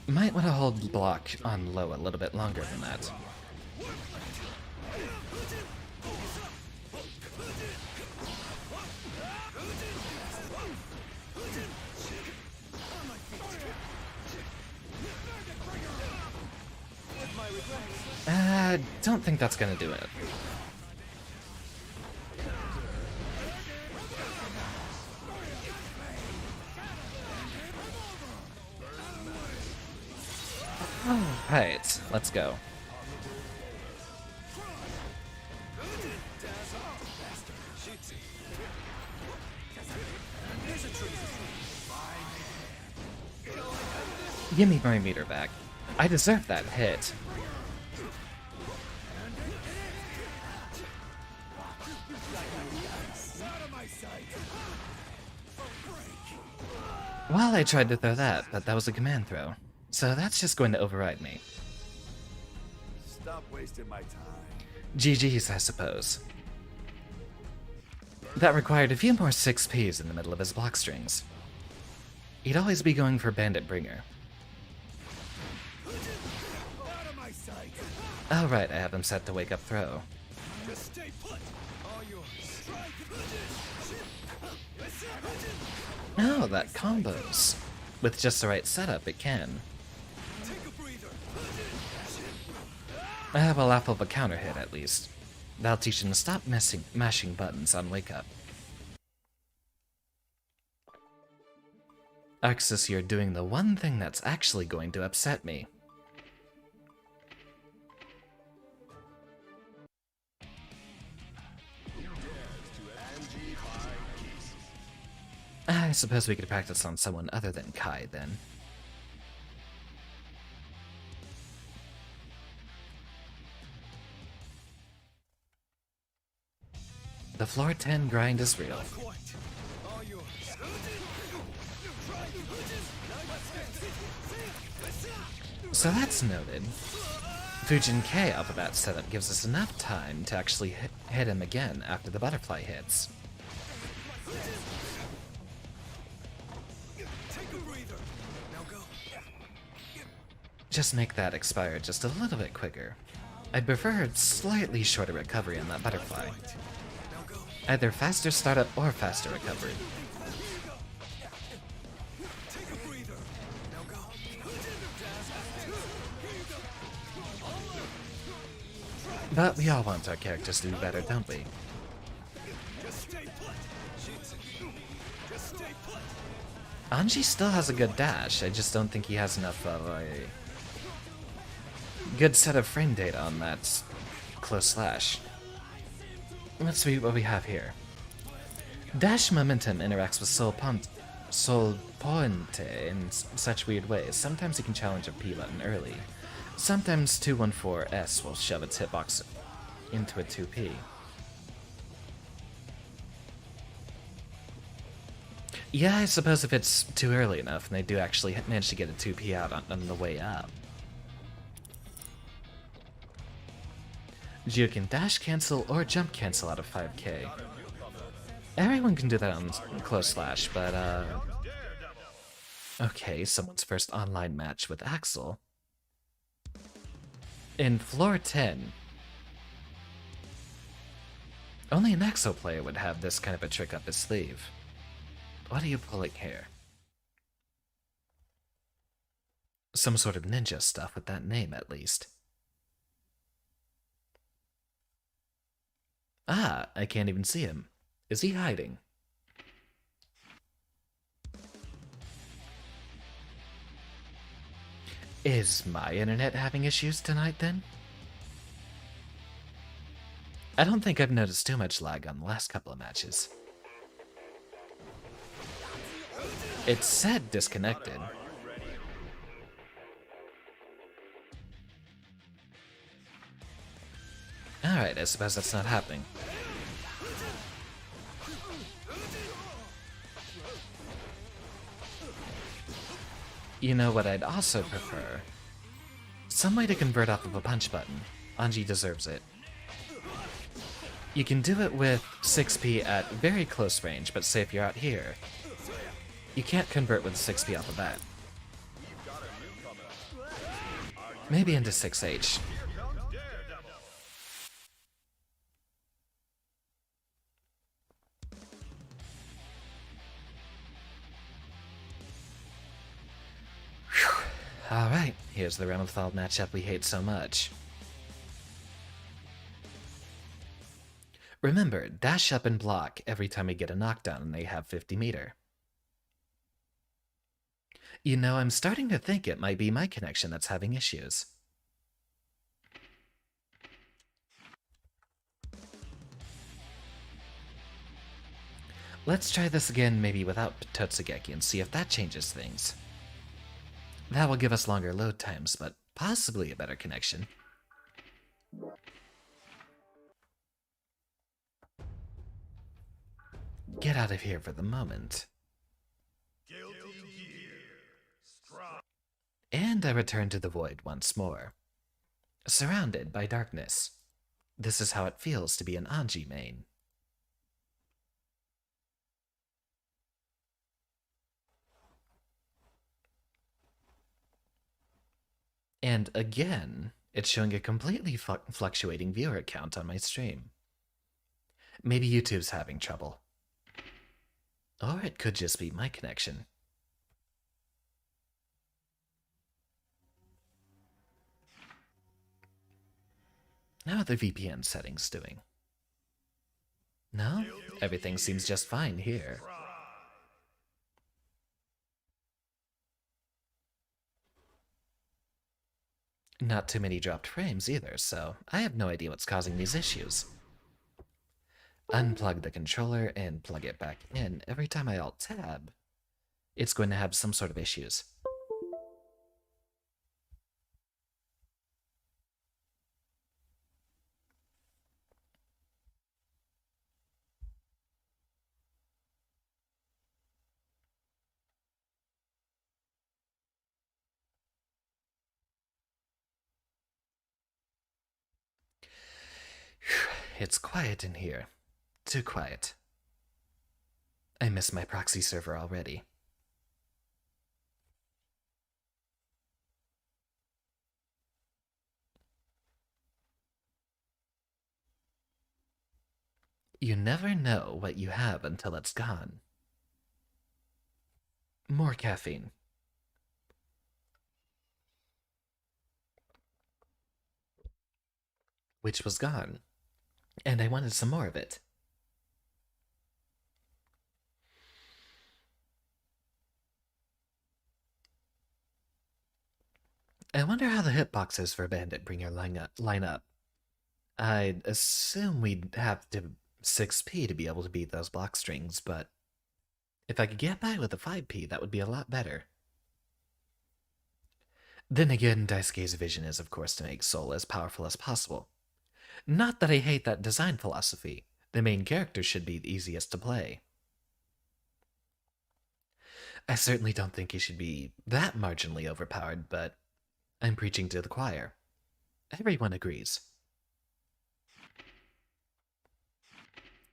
Might want to hold block on low a little bit longer than that. Don't think that's gonna do it. Alright, let's go. Give me my meter back. I deserve that hit. Well, I tried to throw that, but that was a command throw. So that's just going to override me. Stop wasting my time. GG's, I suppose. That required a few more 6Ps in the middle of his block strings. He'd always be going for Bandit Bringer. Out of my sight. Oh right, I have him set to wake up throw. Just stay put. All yours. Strike. No, that combos. With just the right setup, it can. Take a breather. I have a laugh of a counter hit at least. That'll teach him to stop mashing buttons on wake up. Axis, you're doing the one thing that's actually going to upset me. I suppose we could practice on someone other than Kai, then. The floor 10 grind is real. Quite. All yours. So that's noted. Fujin K off of that setup gives us enough time to actually hit him again after the butterfly hits. Take a breather. Now go. Just make that expire just a little bit quicker. I'd prefer a slightly shorter recovery on that butterfly. Now go. Either faster startup or faster recovery. Take a breather. Now go. But we all want our characters to do better, don't we? Just stay put. Just stay put. Anji still has a good dash, I just don't think he has enough of a good set of frame data on that close slash. Let's see what we have here. Dash momentum interacts with Sol Ponte in such weird ways. Sometimes you can challenge a P button early. Sometimes 214S will shove its hitbox into a 2P. Yeah, I suppose if it's too early enough and they do actually manage to get a 2P out on the way up. Gio can dash cancel or jump cancel out of 5k. Everyone can do that on close slash, but okay, someone's first online match with Axel. In floor 10, only an Axel player would have this kind of a trick up his sleeve. What are you pulling here? Some sort of ninja stuff with that name, at least. Ah, I can't even see him. Is he hiding? Is my internet having issues tonight, then? I don't think I've noticed too much lag on the last couple of matches. It said disconnected. Alright, I suppose that's not happening. You know what I'd also prefer? Some way to convert off of a punch button. Anji deserves it. You can do it with 6P at very close range, but say if you're out here, you can't convert with 6P off of that. Maybe into 6H. Alright, here's the Ramethal matchup we hate so much. Remember, dash up and block every time we get a knockdown and they have 50 meter. You know, I'm starting to think it might be my connection that's having issues. Let's try this again maybe without Totsugeki and see if that changes things. That will give us longer load times, but possibly a better connection. Get out of here for the moment. And I return to the void once more, surrounded by darkness. This is how it feels to be an Anji main. And again, it's showing a completely fluctuating viewer count on my stream. Maybe YouTube's having trouble. Or it could just be my connection. How are the VPN settings doing? No? Everything seems just fine here. Not too many dropped frames either, so I have no idea what's causing these issues. Unplug the controller and plug it back in. Every time I Alt-Tab, it's going to have some sort of issues. It's quiet in here. Too quiet. I miss my proxy server already. You never know what you have until it's gone. More caffeine. Which was gone. And I wanted some more of it. I wonder how the hitboxes for Bandit Bringer line up. I'd assume we'd have to 6p to be able to beat those block strings, but if I could get by with a 5p, that would be a lot better. Then again, Daisuke's vision is, of course, to make Soul as powerful as possible. Not that I hate that design philosophy. The main character should be the easiest to play. I certainly don't think he should be that marginally overpowered, but I'm preaching to the choir. Everyone agrees.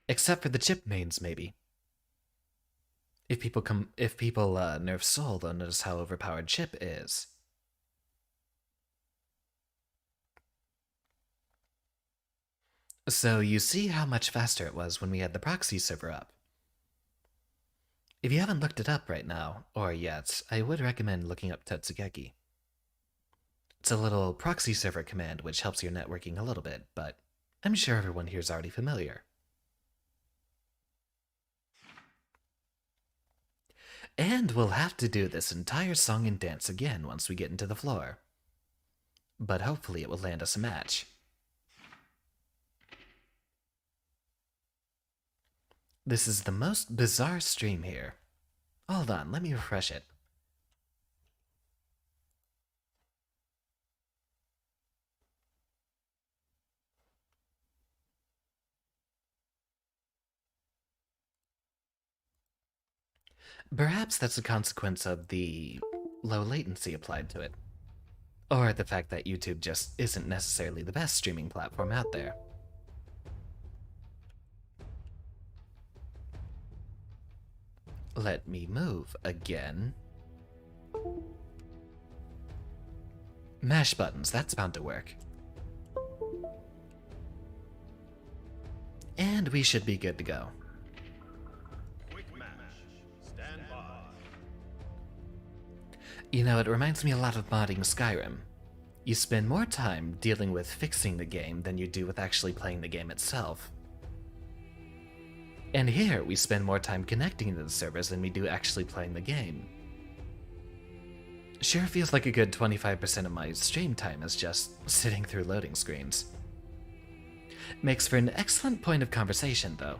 Except for the chip mains, maybe. If people nerf Soul, they'll notice how overpowered Chip is. So you see how much faster it was when we had the proxy server up. If you haven't looked it up right now, or yet, I would recommend looking up Totsugeki. It's a little proxy server command which helps your networking a little bit, but I'm sure everyone here is already familiar. And we'll have to do this entire song and dance again once we get into the floor. But hopefully it will land us a match. This is the most bizarre stream here. Hold on, let me refresh it. Perhaps that's a consequence of the low latency applied to it. Or the fact that YouTube just isn't necessarily the best streaming platform out there. Let me move again. Mash buttons, that's bound to work. And we should be good to go. Quick match. Stand by. You know, it reminds me a lot of modding Skyrim. You spend more time dealing with fixing the game than you do with actually playing the game itself. And here, we spend more time connecting to the servers than we do actually playing the game. Sure feels like a good 25% of my stream time is just sitting through loading screens. Makes for an excellent point of conversation, though.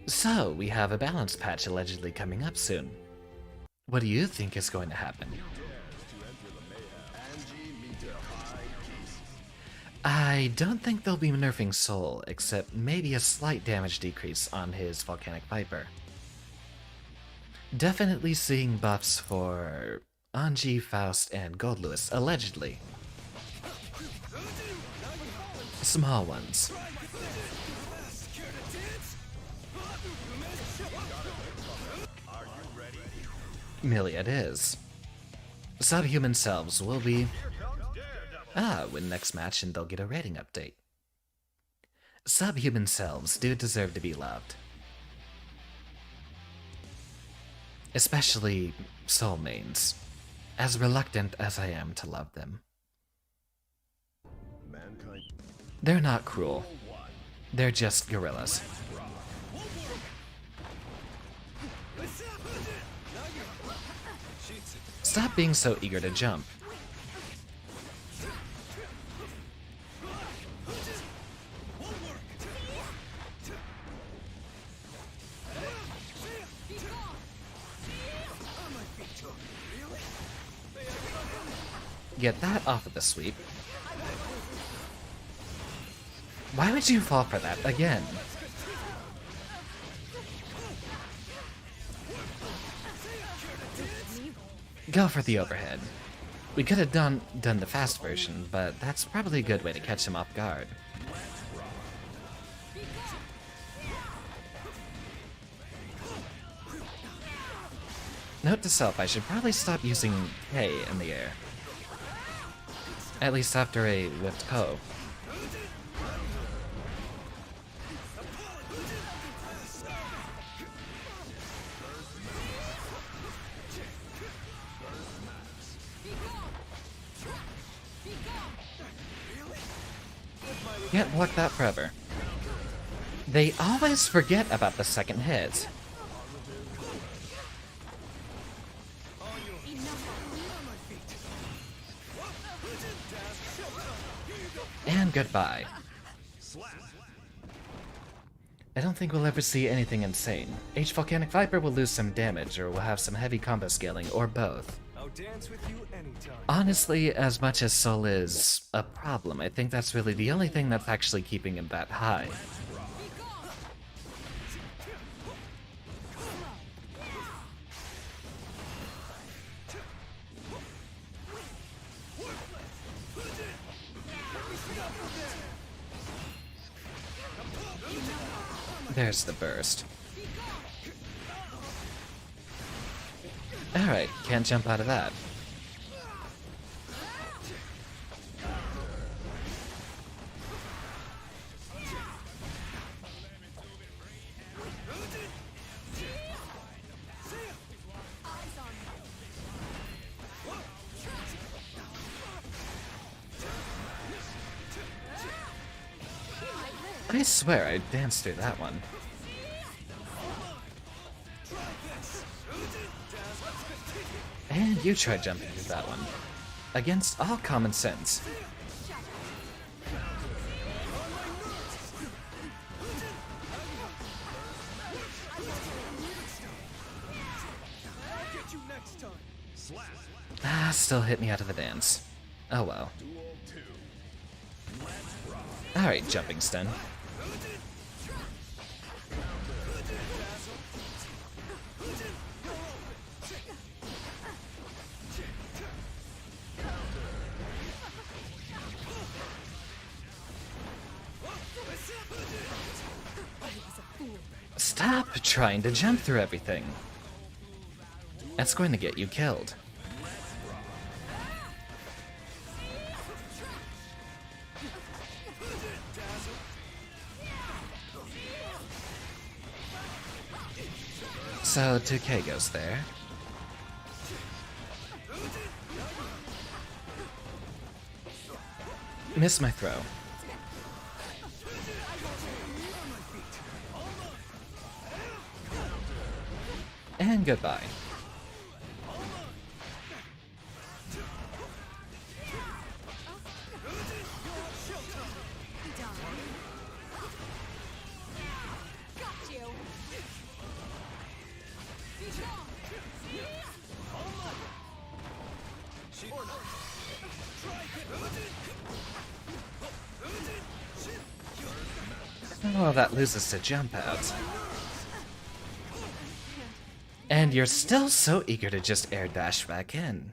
So, we have a balance patch allegedly coming up soon. What do you think is going to happen? Anji, meet your high pieces. I don't think they'll be nerfing Soul, except maybe a slight damage decrease on his Volcanic Viper. Definitely seeing buffs for Anji, Faust, and Goldlewis, allegedly. Small ones. Merely it is. Subhuman selves will be... win next match and they'll get a rating update. Subhuman selves do deserve to be loved. Especially soul mains, as reluctant as I am to love them. Mankind. They're not cruel. They're just gorillas. Stop being so eager to jump. Get that off of the sweep. Why would you fall for that again? Go for the overhead. We could have done the fast version, but that's probably a good way to catch him off guard. Note to self, I should probably stop using K in the air. At least after a whipped Ko. Can't block that forever. They always forget about the second hit. And goodbye. I don't think we'll ever see anything insane. H-Volcanic Viper will lose some damage, or will have some heavy combo scaling, or both. I'll dance with you anytime. Honestly, as much as Soul is a problem, I think that's really the only thing that's actually keeping him that high. There's the burst. Alright, can't jump out of that. I swear I danced through that one. And you tried jumping through that one. Against all common sense. Still hit me out of the dance. Oh well. Alright, jumping stun. Stop trying to jump through everything. That's going to get you killed. So 2K goes there. Miss my throw. And goodbye. Oh, that loses to jump out. And you're still so eager to just air dash back in.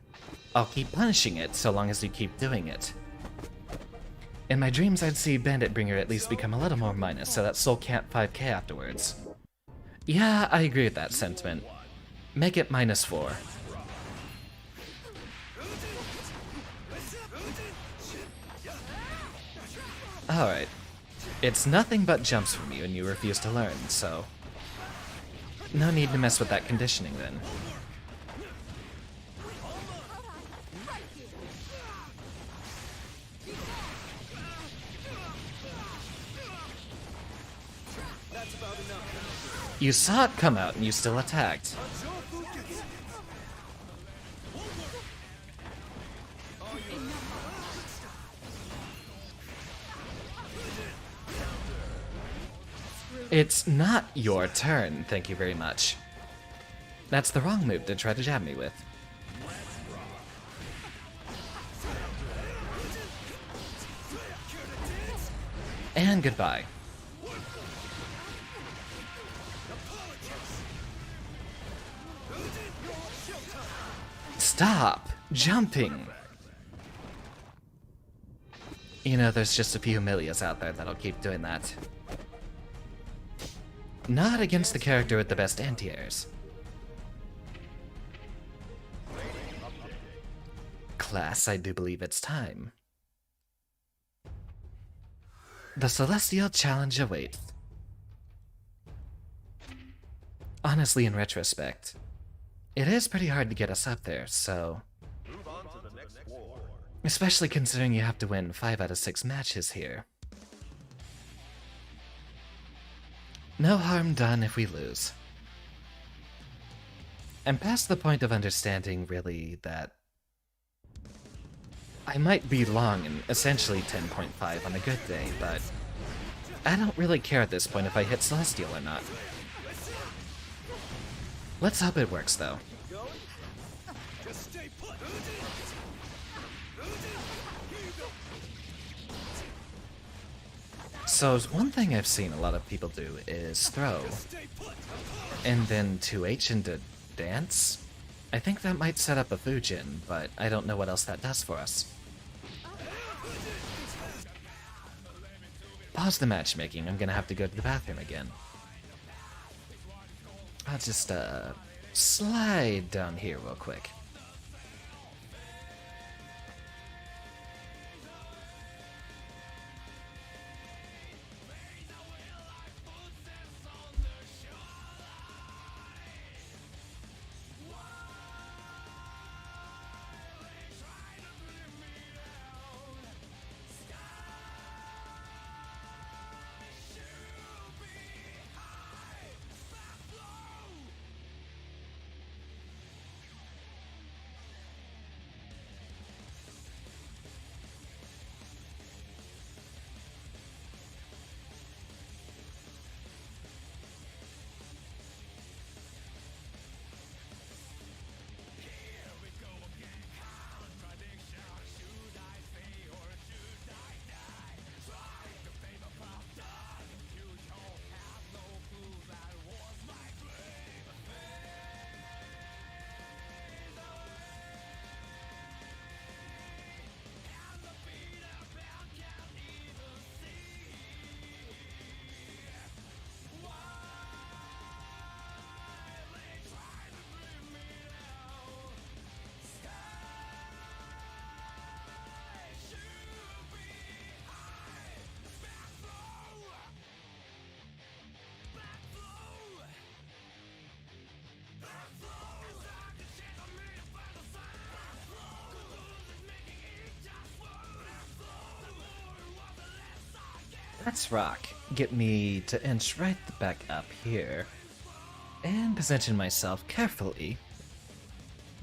I'll keep punishing it so long as you keep doing it. In my dreams, I'd see Bandit Bringer at least become a little more minus so that Soul can't 5k afterwards. Yeah, I agree with that sentiment. Make it -4. Alright. It's nothing but jumps from you and you refuse to learn, so... no need to mess with that conditioning then. You saw it come out and you still attacked. It's not your turn, thank you very much. That's the wrong move to try to jab me with. And goodbye. Stop jumping! You know, there's just a few Milias out there that'll keep doing that. Not against the character with the best anti-airs. Class, I do believe it's time. The Celestial Challenge awaits. Honestly, in retrospect, it is pretty hard to get us up there, so... especially considering you have to win 5 out of 6 matches here. No harm done if we lose. I'm past the point of understanding, really, that I might be long in essentially 10.5 on a good day, but I don't really care at this point if I hit Celestial or not. Let's hope it works, though. So, one thing I've seen a lot of people do is throw, and then 2H into dance. I think that might set up a Fujin, but I don't know what else that does for us. Pause the matchmaking, I'm gonna have to go to the bathroom again. I'll just, slide down here real quick. Let's rock. Get me to inch right back up here. And position myself carefully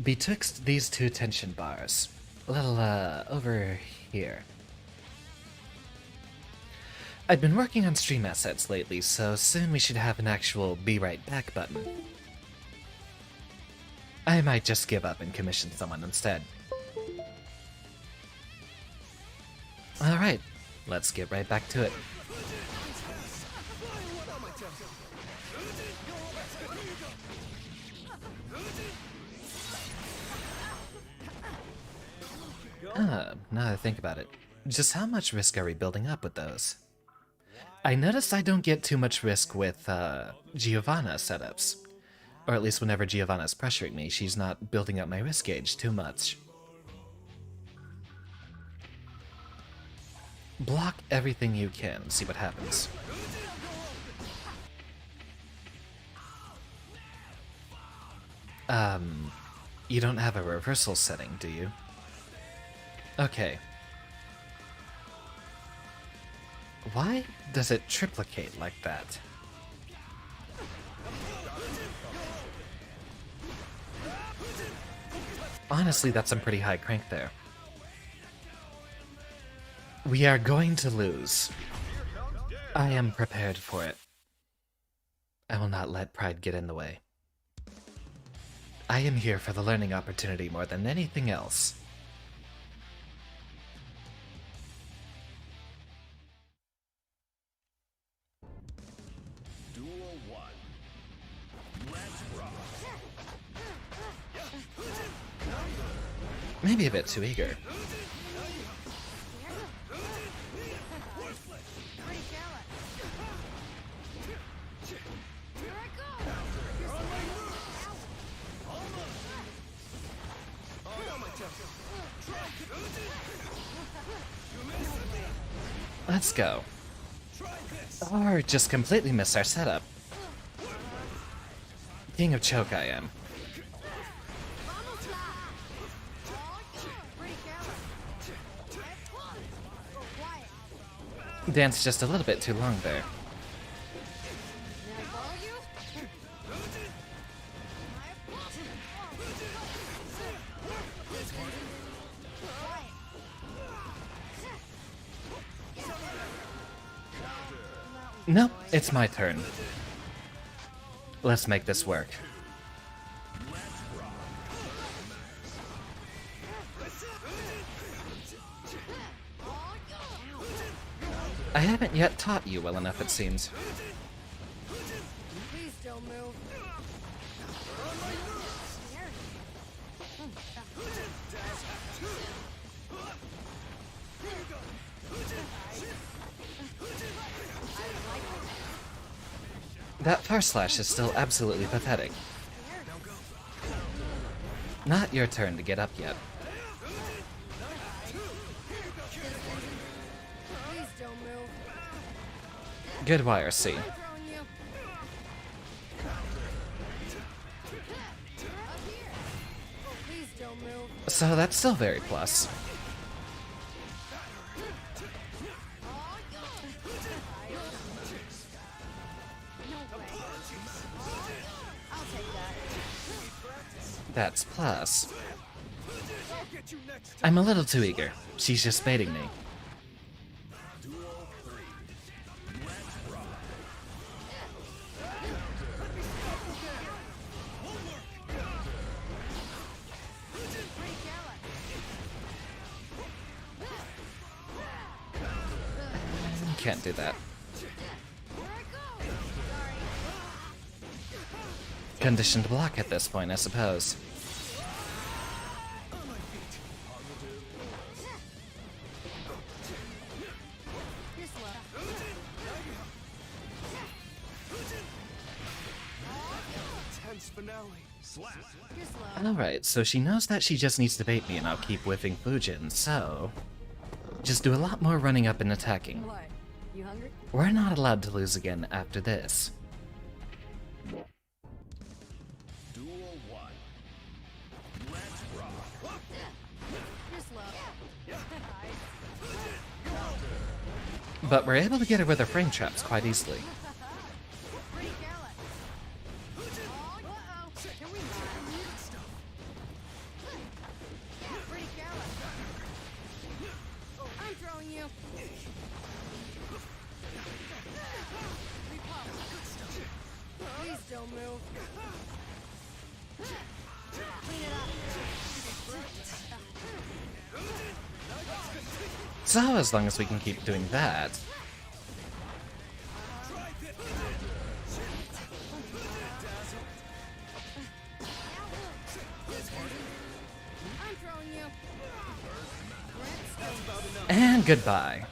betwixt these two tension bars. A little, over here. I've been working on stream assets lately, so soon we should have an actual be right back button. I might just give up and commission someone instead. Alright, let's get right back to it. Now that I think about it, just how much risk are we building up with those? I noticed I don't get too much risk with Giovanna setups. Or at least whenever Giovanna's pressuring me, she's not building up my risk gauge too much. Block everything you can, see what happens. You don't have a reversal setting, do you? Okay. Why does it triplicate like that? Honestly, that's some pretty high crank there. We are going to lose. I am prepared for it. I will not let pride get in the way. I am here for the learning opportunity more than anything else. Duel 1. Let's rock. Maybe a bit too eager. Let's go. Or just completely miss our setup. King of choke I am. Danced just a little bit too long there. Nope, it's my turn. Let's make this work. I haven't yet taught you well enough, it seems. Please don't move. That far slash is still absolutely pathetic. Not your turn to get up yet. Please don't move. Good YRC. I'm throwing you. Up here. Please don't move. So that's still very plus. I'll take that. That's plus. I'm a little too eager. She's just baiting me. Can't do that. Conditioned block at this point, I suppose. You're slow. Tense finale. You're slow. Alright, so she knows that she just needs to bait me and I'll keep whiffing Fujin, so... just do a lot more running up and attacking. What? You hungry? We're not allowed to lose again after this. Duel 1. Let's rock. You're slow. But we're able to get her with her frame traps quite easily. Pretty gallant. Uh-oh. Can we not? Pretty gallant. I'm throwing you. Please don't move. Clean it up. So as long as we can keep doing that... I'm throwing you. And goodbye.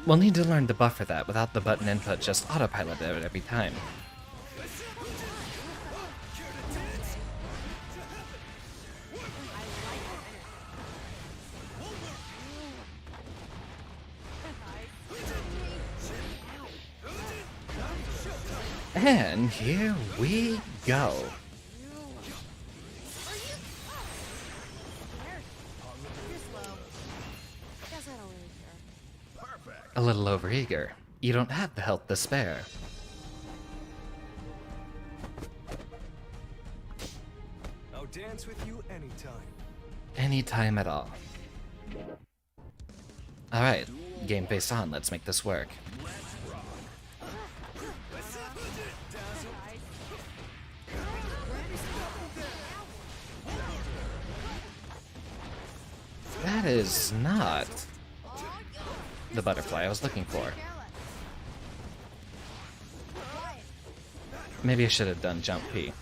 We'll need to learn to buffer that without the button input just autopilot it every time. And here we go. A little overeager. You don't have the health to spare. I'll dance with you anytime. Anytime at all. Alright, game face on, let's make this work. That is not the butterfly I was looking for. Maybe I should have done jump P.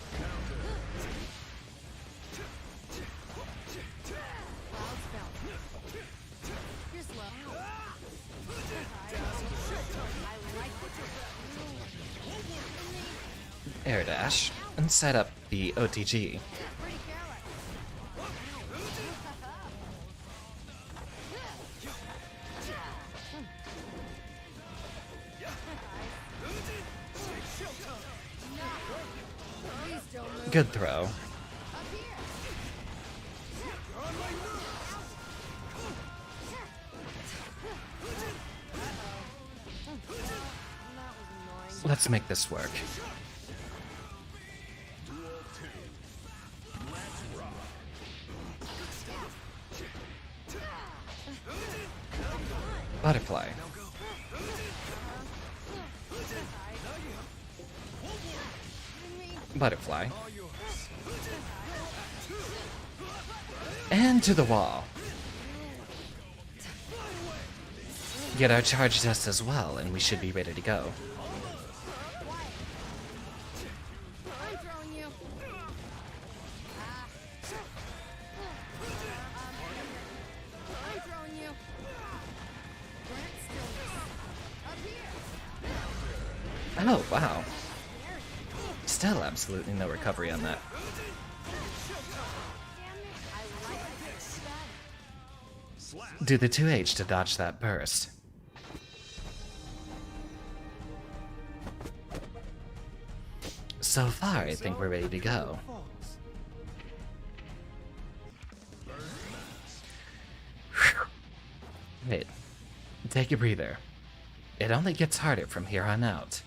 Air dash and set up the OTG. Good throw. Let's make this work. Butterfly. Butterfly. And to the wall. Get our charge test as well, and we should be ready to go. I'm throwing you. I'm throwing you. Oh, wow. Still absolutely no recovery on that. Do the 2H to dodge that burst. So far, I think we're ready to go. Wait, take a breather. It only gets harder from here on out.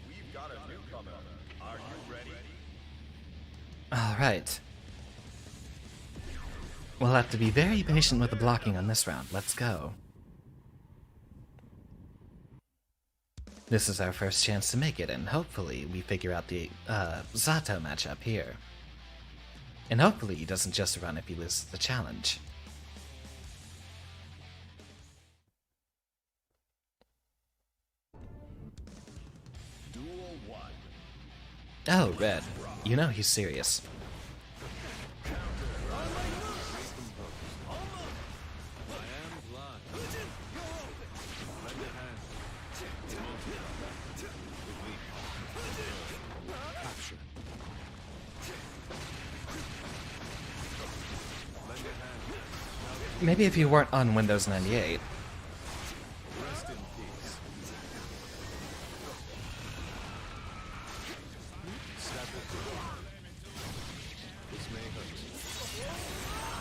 We've got a newcomer. Are you ready? Alright. We'll have to be very patient with the blocking on this round. Let's go. This is our first chance to make it, and hopefully we figure out the Zato matchup here. And hopefully he doesn't just run if he loses the challenge. Duel 1. Oh, Red. You know he's serious. Maybe if you weren't on Windows 98. Rest in peace. Step it. This may hurt.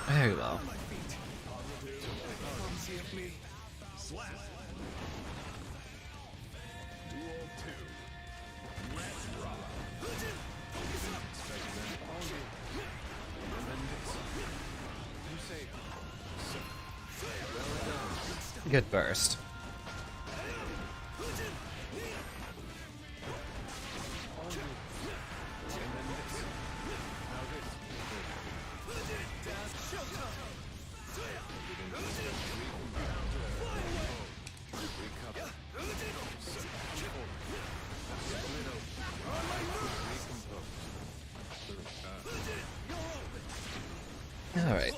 Very well. Clumsy of me. Slap. Duel 2. Let's rock. You say Good burst.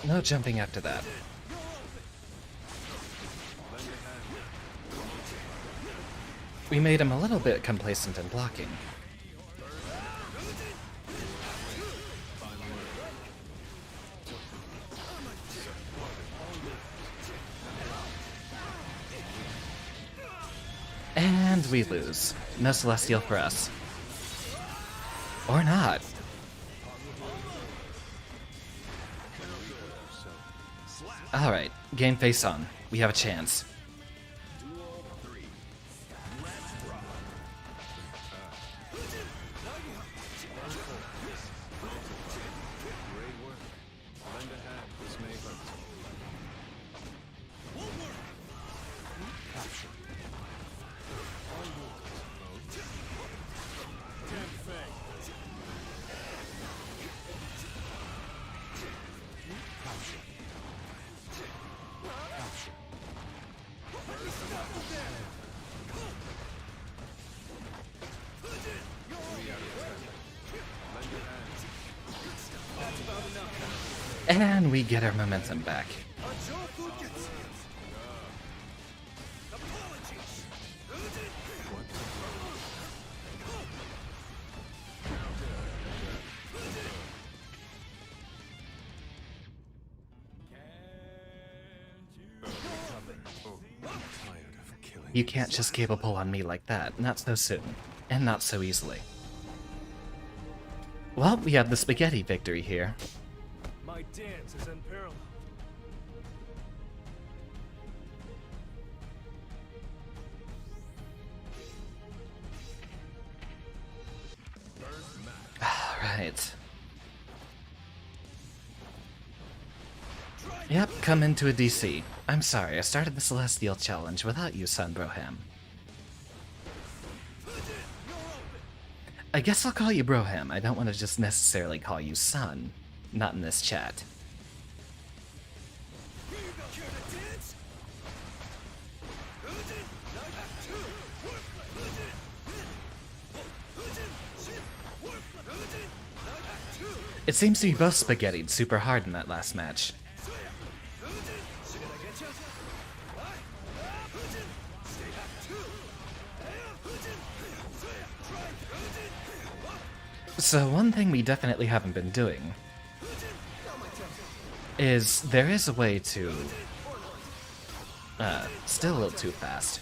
No jumping after that. We made him a little bit complacent in blocking. And we lose. No Celestial for us. Or not. Alright, game face on. We have a chance. And we get our momentum back. You can't just cable pull on me like that, not so soon, and not so easily. Well, we have the spaghetti victory here. My dance is unparalleled. Alright. Yep, come into a DC. I'm sorry, I started the Celestial Challenge without you, son Broham. I guess I'll call you Broham. I don't want to just necessarily call you son. Not in this chat. It seems to be both spaghettied super hard in that last match. So one thing we definitely haven't been doing is there is a way to still a little too fast.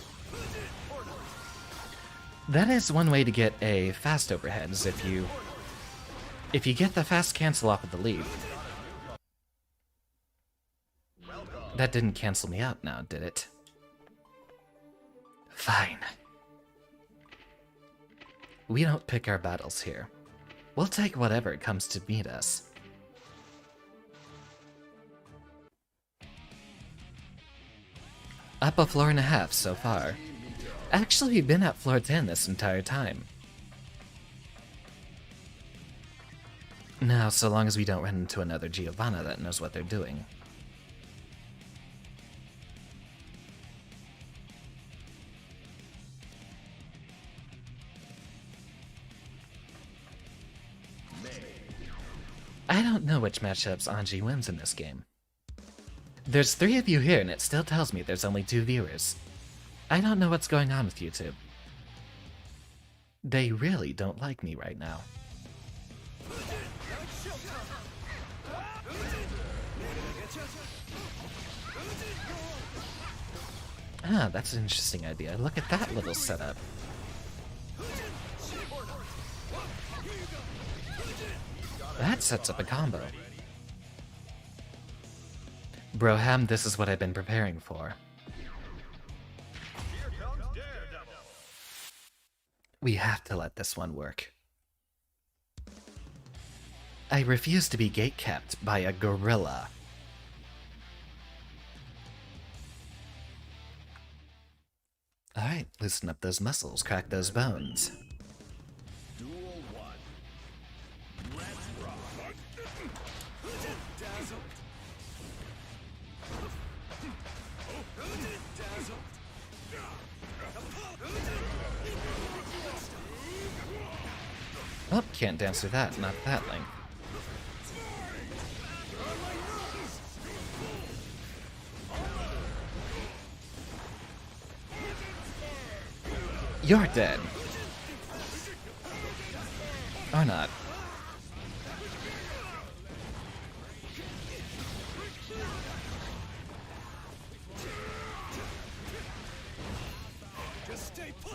That is one way to get a fast overheads if you get the fast cancel off of the lead. That didn't cancel me out now, did it? Fine. We don't pick our battles here. We'll take whatever comes to meet us. Up a floor and a half so far. Actually, we've been at floor 10 this entire time. Now, so long as we don't run into another Giovanna that knows what they're doing. I don't know which matchups Anji wins in this game. There's 3 of you here and it still tells me there's only 2 viewers. I don't know what's going on with YouTube. They really don't like me right now. Ah, that's an interesting idea. Look at that little setup. That sets up a combo. Broham, this is what I've been preparing for. We have to let this one work. I refuse to be gatekept by a gorilla. Alright, loosen up those muscles, crack those bones. Duel 1. Let's rock. Oh, can't dance through that, not that length. You're dead. Or not. Just stay put.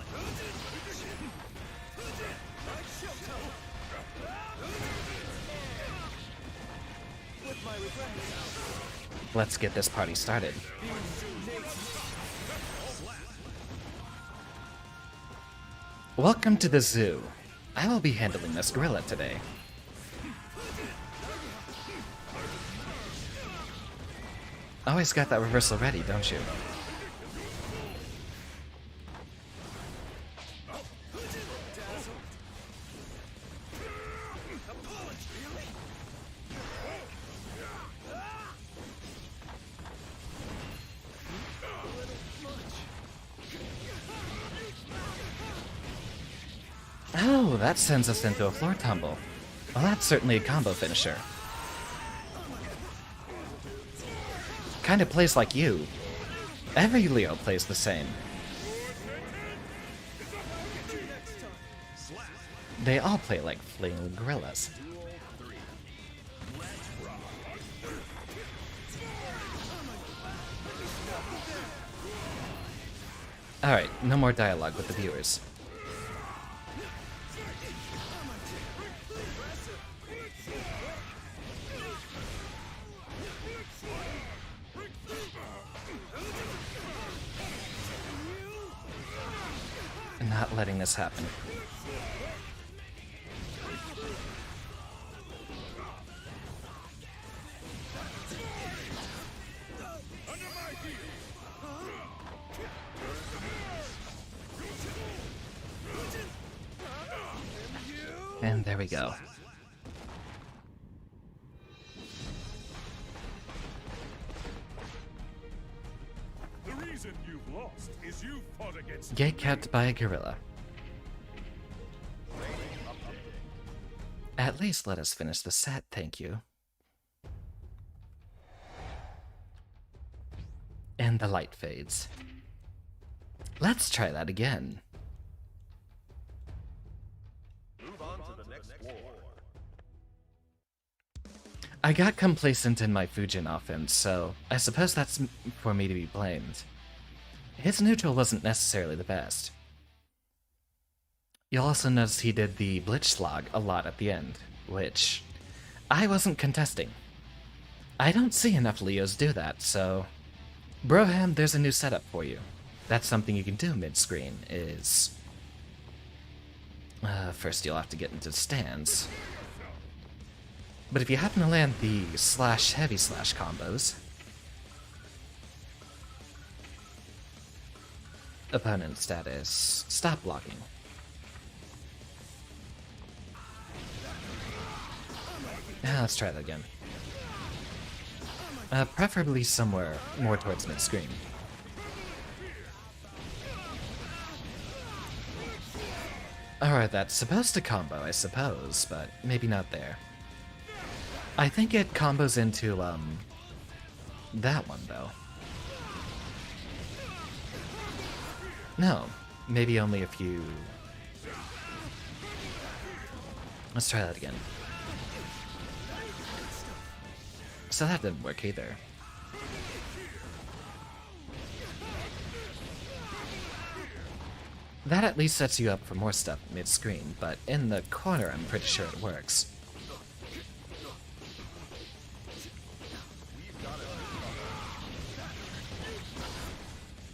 With my regrets. Let's get this party started. Welcome to the zoo. I will be handling this gorilla today. Always got that reversal ready, don't you? Oh, that sends us into a floor tumble. Well, that's certainly a combo finisher. Kinda plays like you. Every Leo plays the same. They all play like flailing gorillas. Alright, no more dialogue with the viewers. Not letting this happen. And there we go. The reason you've lost is you fought against Get kept by a gorilla. At least let us finish the set, thank you. And the light fades. Let's try that again. Move on to the next war. I got complacent in my Fujin offense, so I suppose that's for me to be blamed. His neutral wasn't necessarily the best. You'll also notice he did the Blitzschlag a lot at the end, which I wasn't contesting. I don't see enough Leos do that, so... Broham, there's a new setup for you. That's something you can do mid-screen, is... first you'll have to get into stands. But if you happen to land the slash heavy slash combos... Opponent status, stop blocking. Let's try that again. Preferably somewhere more towards mid-screen. Alright, that's supposed to combo, I suppose, but maybe not there. I think it combos into, that one, though. No, maybe only a few... Let's try that again. So that didn't work either. That at least sets you up for more stuff mid-screen, but in the corner I'm pretty sure it works.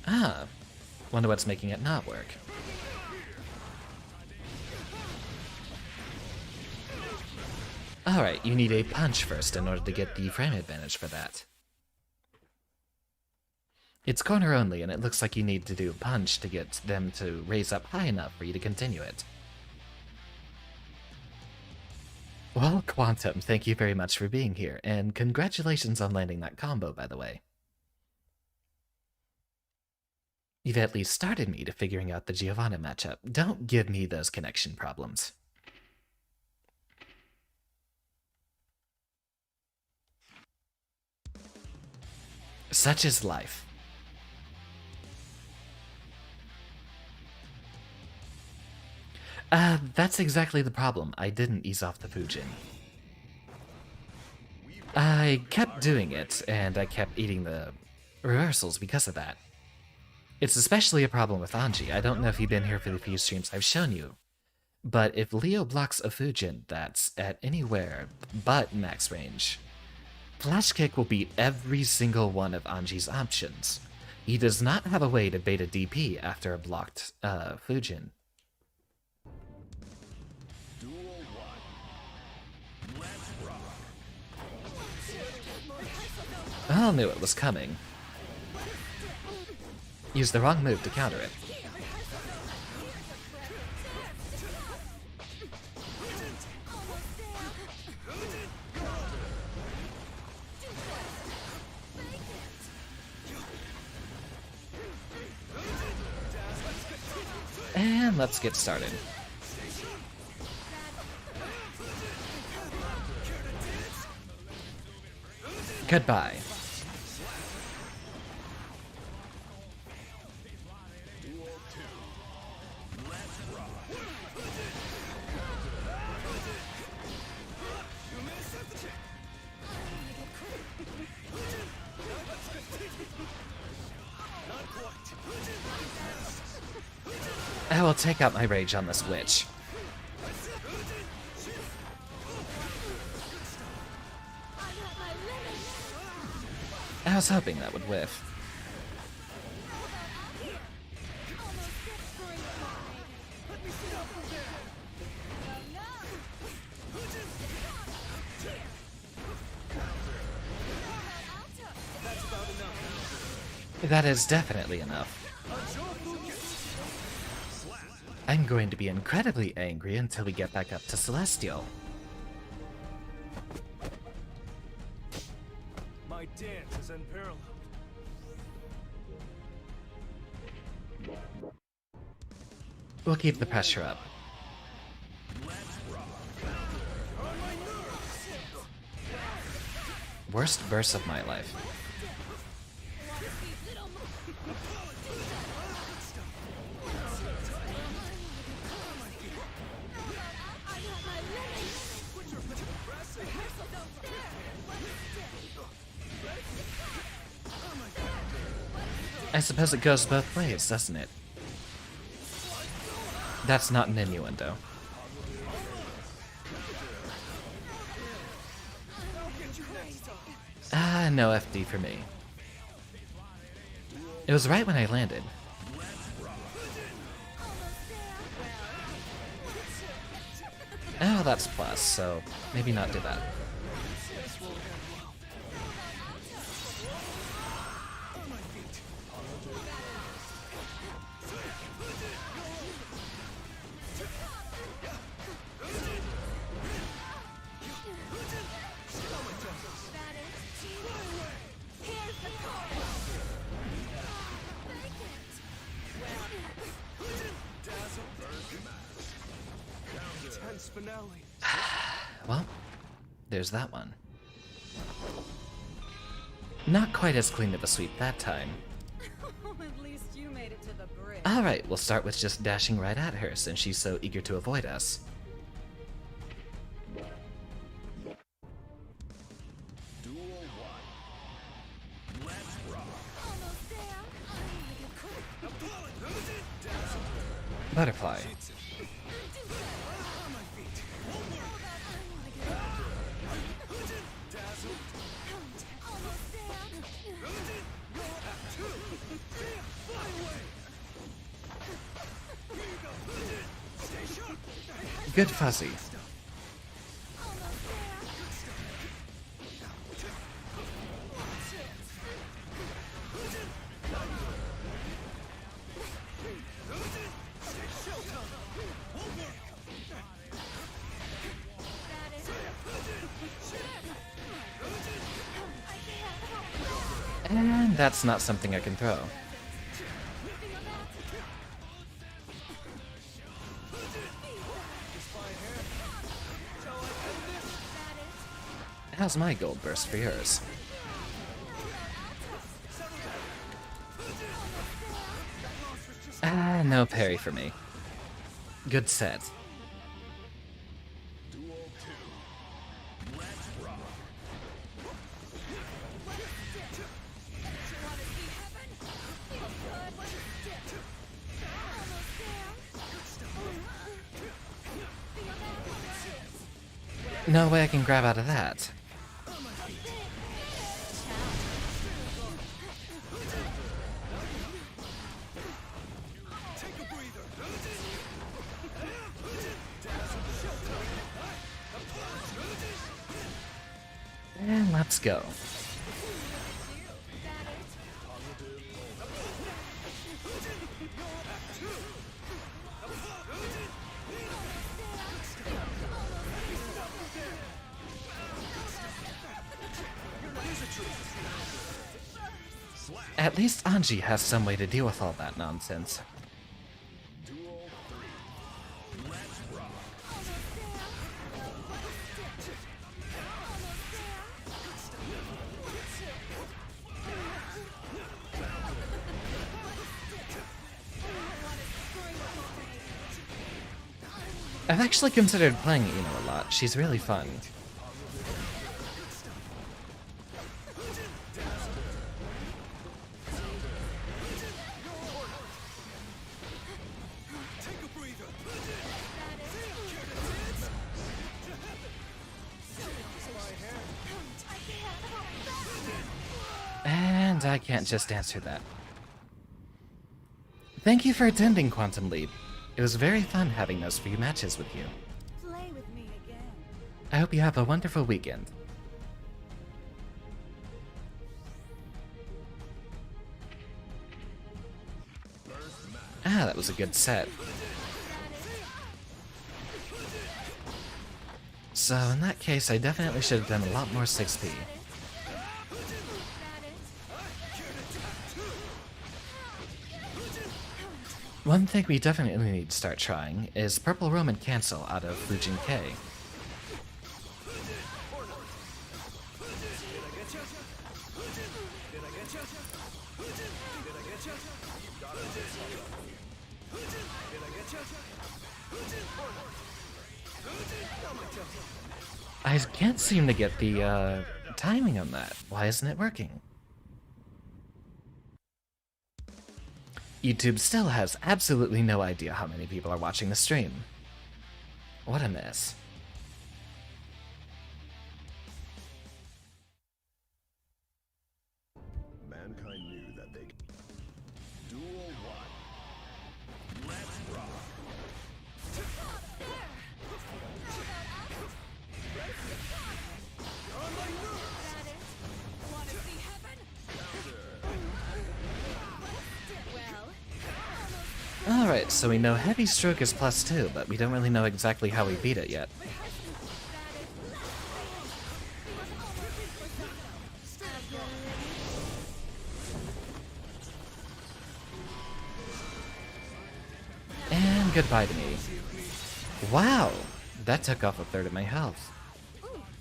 Ah, wonder what's making it not work. Alright, you need a punch first in order to get the frame advantage for that. It's corner only, and it looks like you need to do a punch to get them to raise up high enough for you to continue it. Well, Quantum, thank you very much for being here, and congratulations on landing that combo, by the way. You've at least started me to figuring out the Giovanna matchup. Don't give me those connection problems. Such is life. That's exactly the problem. I didn't ease off the Fujin. I kept doing it, and I kept eating the reversals because of that. It's especially a problem with Anji. I don't know if you've been here for the few streams I've shown you, but if Leo blocks a Fujin that's at anywhere but max range, Flash Kick will beat every single one of Anji's options. He does not have a way to bait a DP after a blocked Fujin. Duel 1. Let's rock. I all knew it was coming. Used the wrong move to counter it. And let's get started. Goodbye. Duel 2. Let's rock. I will take out my rage on this witch. I was hoping that would whiff. That is definitely enough. I'm going to be incredibly angry until we get back up to Celestial. My dance is unparalleled. We'll keep the pressure up. Worst burst of my life. I suppose it goes both ways, doesn't it? That's not an innuendo. No FD for me. It was right when I landed. Oh, that's plus, so maybe not do that. Well, there's that one. Not quite as clean of a sweep that time. At least you made it to the bridge. Alright, we'll start with just dashing right at her since she's so eager to avoid us. Duel 1. Let's rock. Almost there. Butterfly. Good fuzzy. And that's not something I can throw. How's my gold burst for yours? No parry for me. Good set. Duel 2. Let's rock. No way I can grab out of that. And let's go. At least Anji has some way to deal with all that nonsense. Duel 3. Let's rock. I've actually considered playing Ino a lot. She's really fun. And I can't just answer that. Thank you for attending Quantum Leap. It was very fun having those few matches with you. Play with me again. I hope you have a wonderful weekend. Ah, that was a good set. So in that case, I definitely should have done a lot more 6P. One thing we definitely need to start trying is Purple Roman Cancel out of Fujin K. I can't seem to get the timing on that. Why isn't it working? YouTube still has absolutely no idea how many people are watching the stream. What a mess. Mankind knew that they. Duel 1. Let's rock. Alright, so we know Heavy Stroke is +2, but we don't really know exactly how we beat it yet. And goodbye to me. Wow! That took off a third of my health.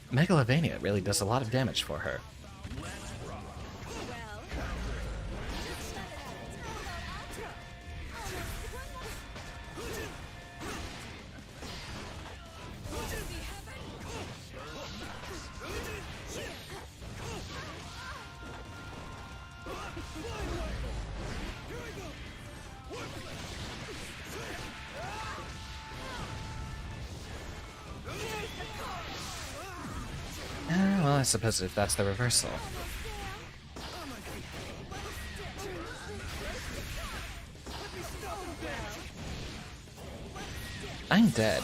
Megalovania really does a lot of damage for her. Well, I suppose if that's the reversal. I'm dead.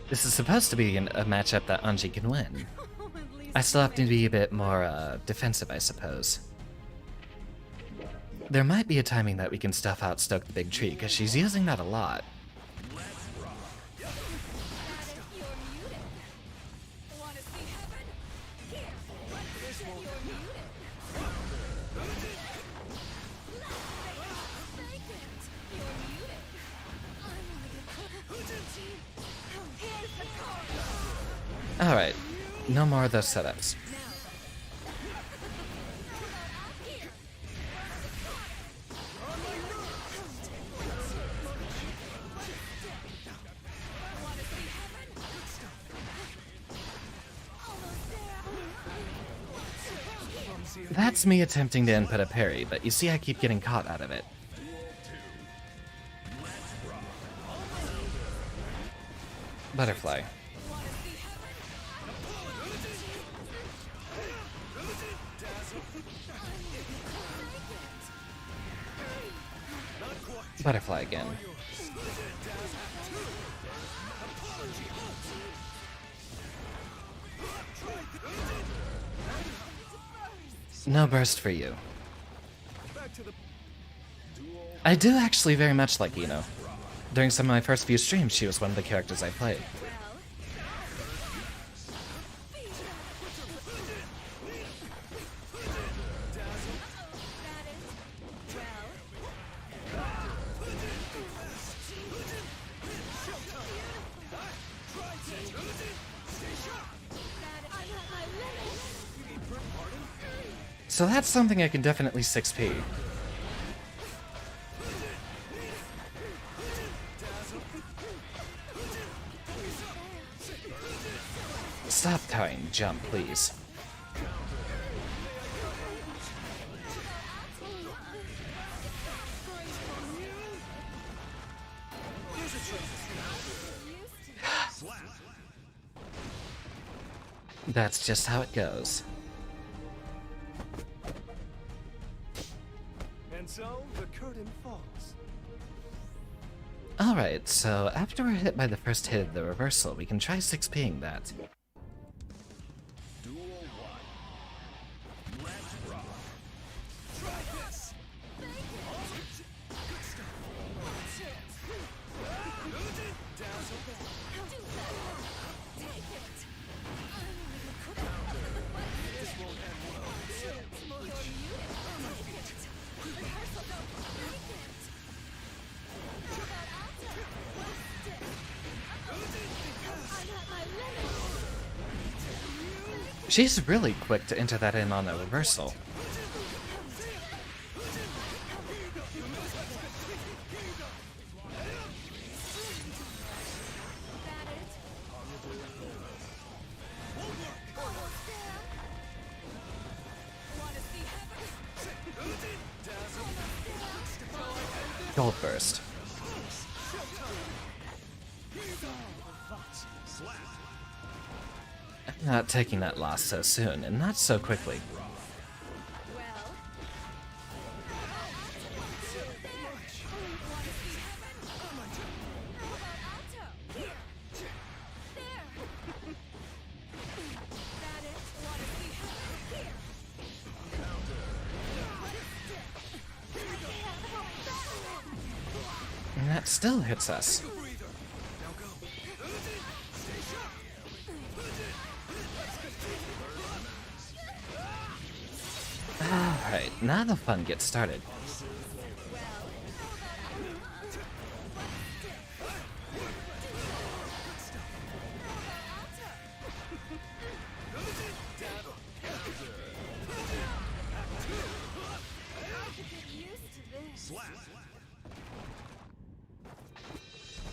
This is supposed to be a matchup that Anji can win. I still have to be a bit more defensive, I suppose. There might be a timing that we can stuff out Stoke the Big Tree, because she's using that a lot. Alright, no more of those setups. That's me attempting to input a parry, but you see I keep getting caught out of it. Butterfly. Butterfly again. No burst for you. I do actually very much like Ino. During some of my first few streams, she was one of the characters I played. So that's something I can definitely 6P. Stop trying jump, please. That's just how it goes. And so the curtain falls. Alright, so after we're hit by the first hit of the reversal, we can try 6Ping that. Duel 1. Let's rock. Try this. Good stuff. Dazzle. This won't end well. She's really quick to enter that in on a reversal. Gold burst. I'm not taking that loss so soon, and not so quickly. And that still hits us. Alright, now the fun gets started.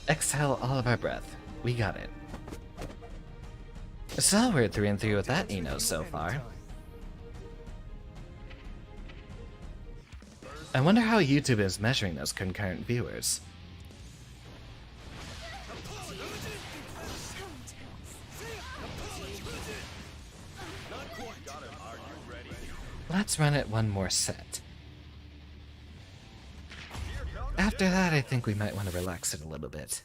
Exhale all of our breath. We got it. So we're 3-3 with that Eno so far. I wonder how YouTube is measuring those concurrent viewers. Let's run it one more set. After that, I think we might want to relax it a little bit.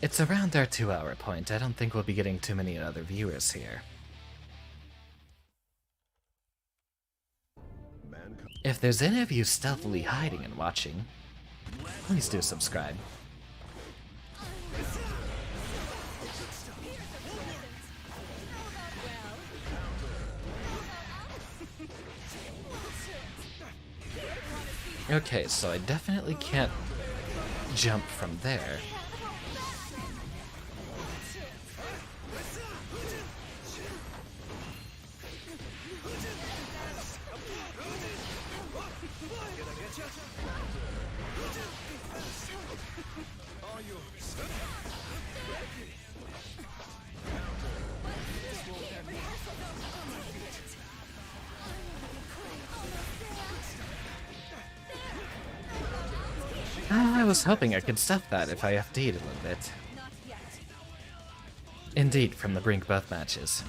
It's around our 2-hour point. I don't think we'll be getting too many other viewers here. If there's any of you stealthily hiding and watching, please do subscribe. Okay, so I definitely can't jump from there. I was hoping I could stuff that if I FD'd a little bit. Indeed, from the brink both matches.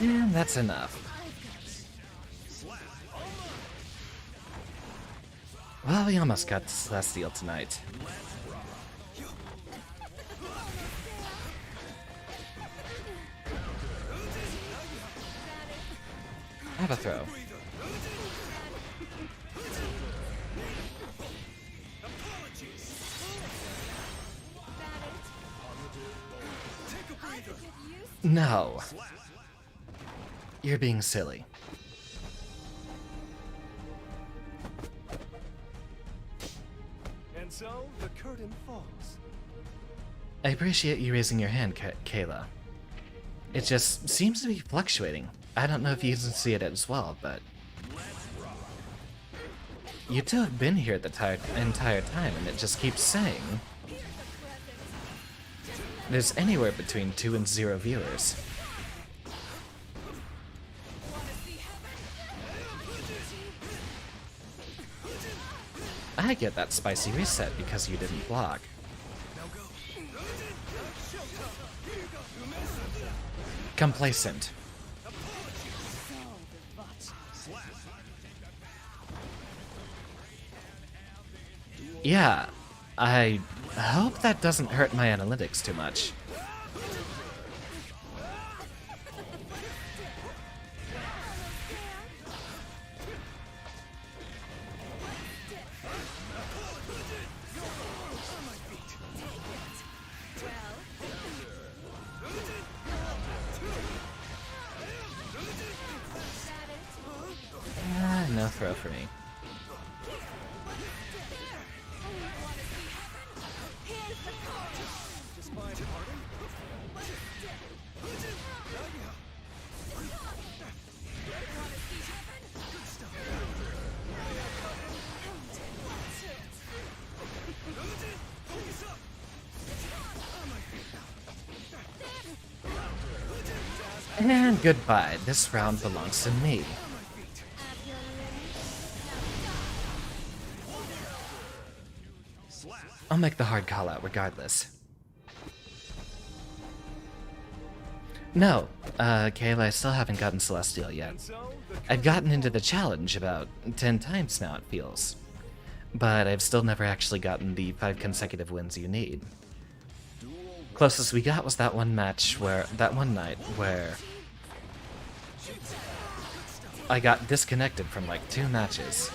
And that's enough. Well, we almost got to Celestial tonight. Have a throw. No. You're being silly. And so the curtain falls. I appreciate you raising your hand, Kayla. It just seems to be fluctuating. I don't know if you can see it as well, but... You two have been here the entire time, and it just keeps saying... There's anywhere between 2 and 0 viewers. I get that spicy reset because you didn't block. Complacent. Yeah, I hope that doesn't hurt my analytics too much. No throw for me. And goodbye. This round belongs to me. I'll make the hard call out regardless. No, Kayla, I still haven't gotten Celestial yet. I've gotten into the challenge about 10 times now, it feels. But I've still never actually gotten the 5 consecutive wins you need. Closest we got was that one match where, that one night where I got disconnected from like 2 matches.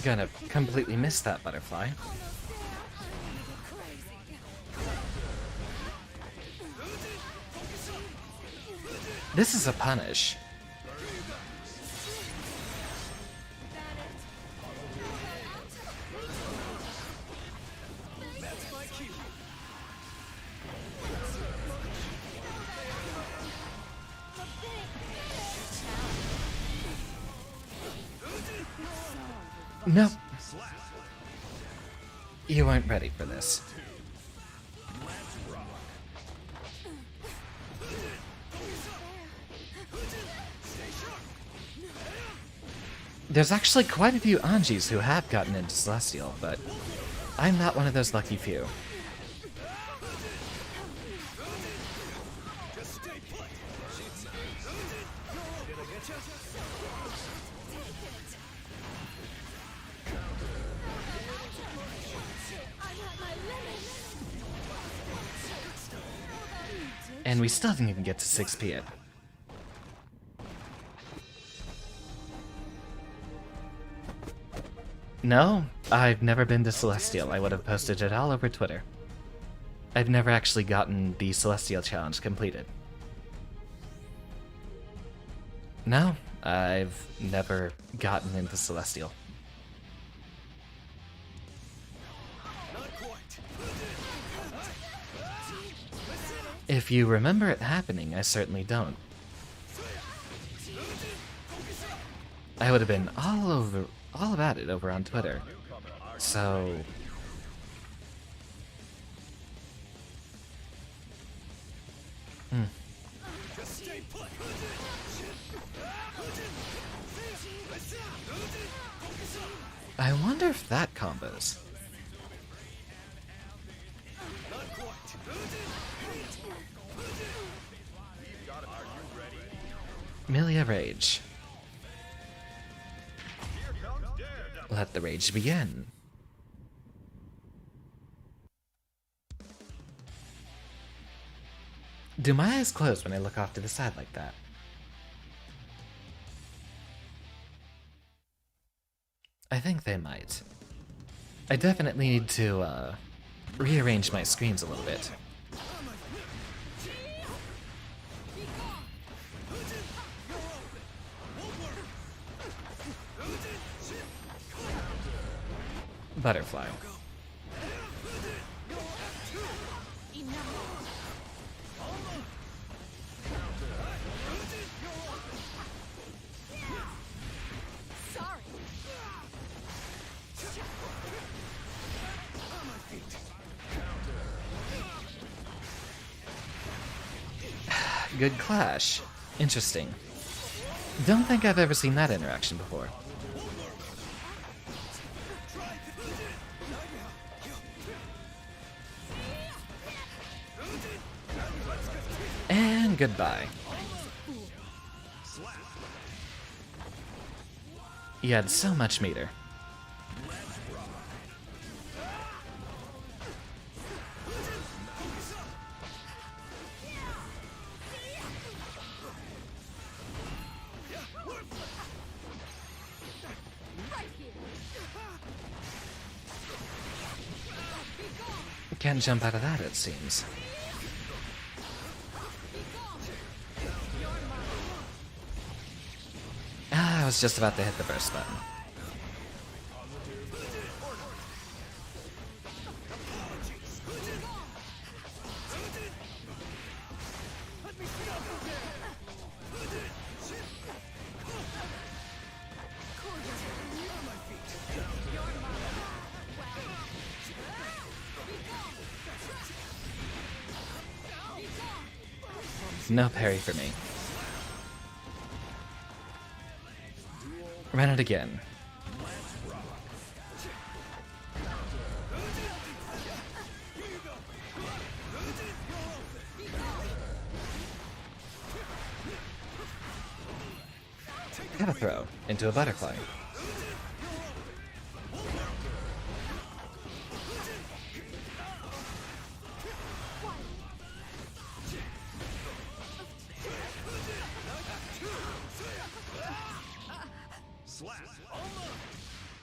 Gonna completely miss that butterfly. This is a punish. Nope. You weren't ready for this. There's actually quite a few Anjis who have gotten into Celestial, but I'm not one of those lucky few. And we still didn't even get to 6P it. No, I've never been to Celestial. I would have posted it all over Twitter. I've never actually gotten the Celestial challenge completed. No, I've never gotten into Celestial. If you remember it happening, I certainly don't. I would have been all about it over on Twitter. So I wonder if that combos. Milia Rage. Let the rage begin. Do my eyes close when I look off to the side like that? I think they might. I definitely need to rearrange my screens a little bit. Butterfly. Good clash. Interesting. Don't think I've ever seen that interaction before. And goodbye. You had so much meter. Can't jump out of that, it seems. Ah, I was just about to hit the burst button. No parry for me. Run it again. Gotta throw into a butterfly.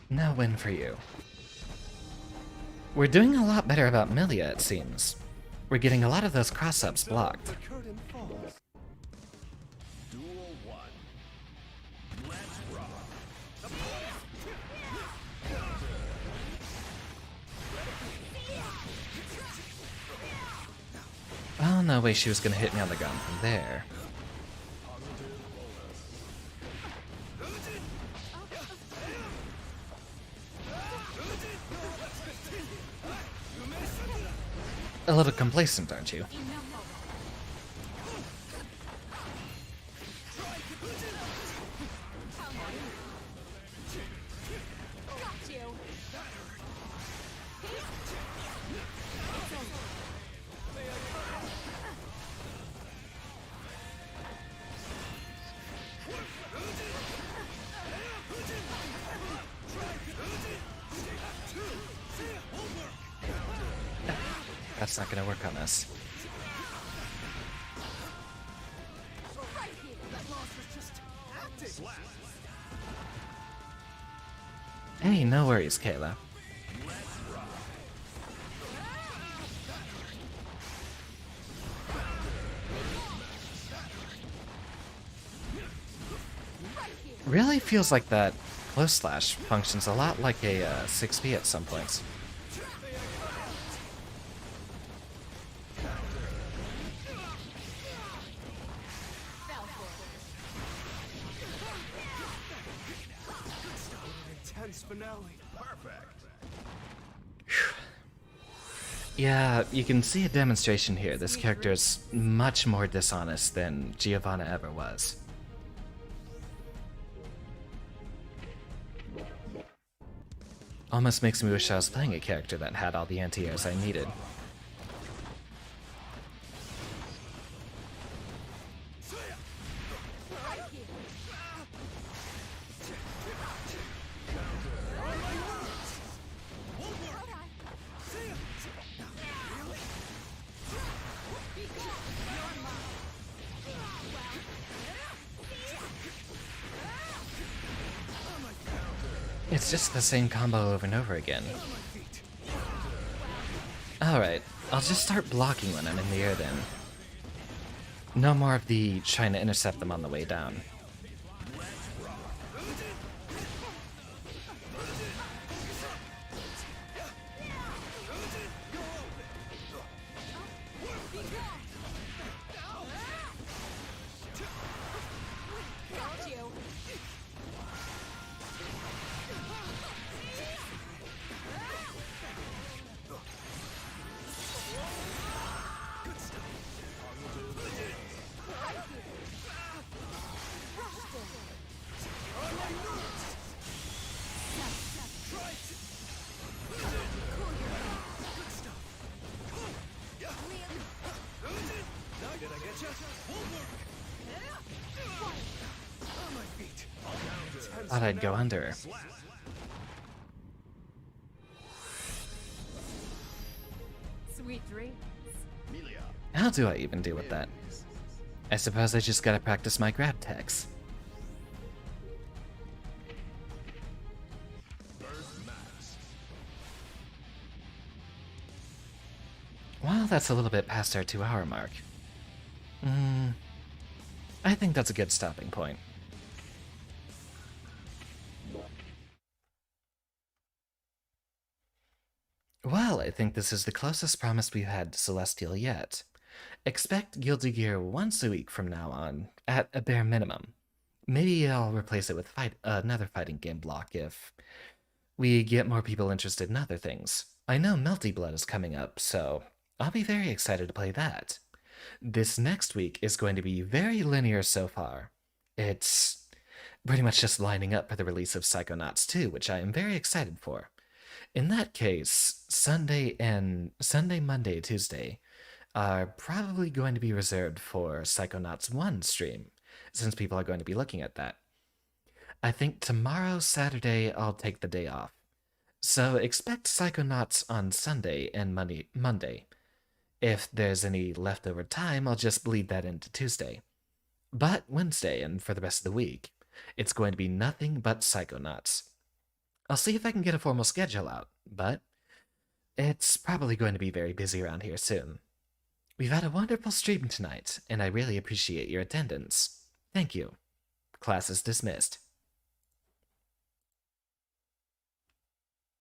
No win for you. We're doing a lot better about Milia, it seems. We're getting a lot of those cross-ups blocked. Duel 1. Let's rock. Oh, no way she was gonna hit me on the ground from there. A little complacent, aren't you? That's not gonna work on us. Hey, no worries, Kayla. Really feels like that close slash functions a lot like a 6B at some points. Intense finale. Perfect. Yeah, you can see a demonstration here. This character is much more dishonest than Giovanna ever was. Almost makes me wish I was playing a character that had all the anti-airs I needed. It's just the same combo over and over again. Alright, I'll just start blocking when I'm in the air then. No more of the trying to intercept them on the way down. Thought I'd go under. Sweet dreams. How do I even deal with that? I suppose I just gotta practice my grab techs. Well, that's a little bit past our 2-hour mark. I think that's a good stopping point. Well, I think this is the closest promise we've had to Celestial yet. Expect Guilty Gear once a week from now on, at a bare minimum. Maybe I'll replace it with another fighting game block if we get more people interested in other things. I know Melty Blood is coming up, so I'll be very excited to play that. This next week is going to be very linear so far. It's pretty much just lining up for the release of Psychonauts 2, which I am very excited for. In that case, Sunday, Monday, Tuesday are probably going to be reserved for Psychonauts 1 stream, since people are going to be looking at that. I think tomorrow, Saturday, I'll take the day off. So expect Psychonauts on Sunday and Monday. If there's any leftover time, I'll just bleed that into Tuesday. But Wednesday and for the rest of the week, it's going to be nothing but Psychonauts. I'll see if I can get a formal schedule out, but it's probably going to be very busy around here soon. We've had a wonderful stream tonight, and I really appreciate your attendance. Thank you. Class is dismissed.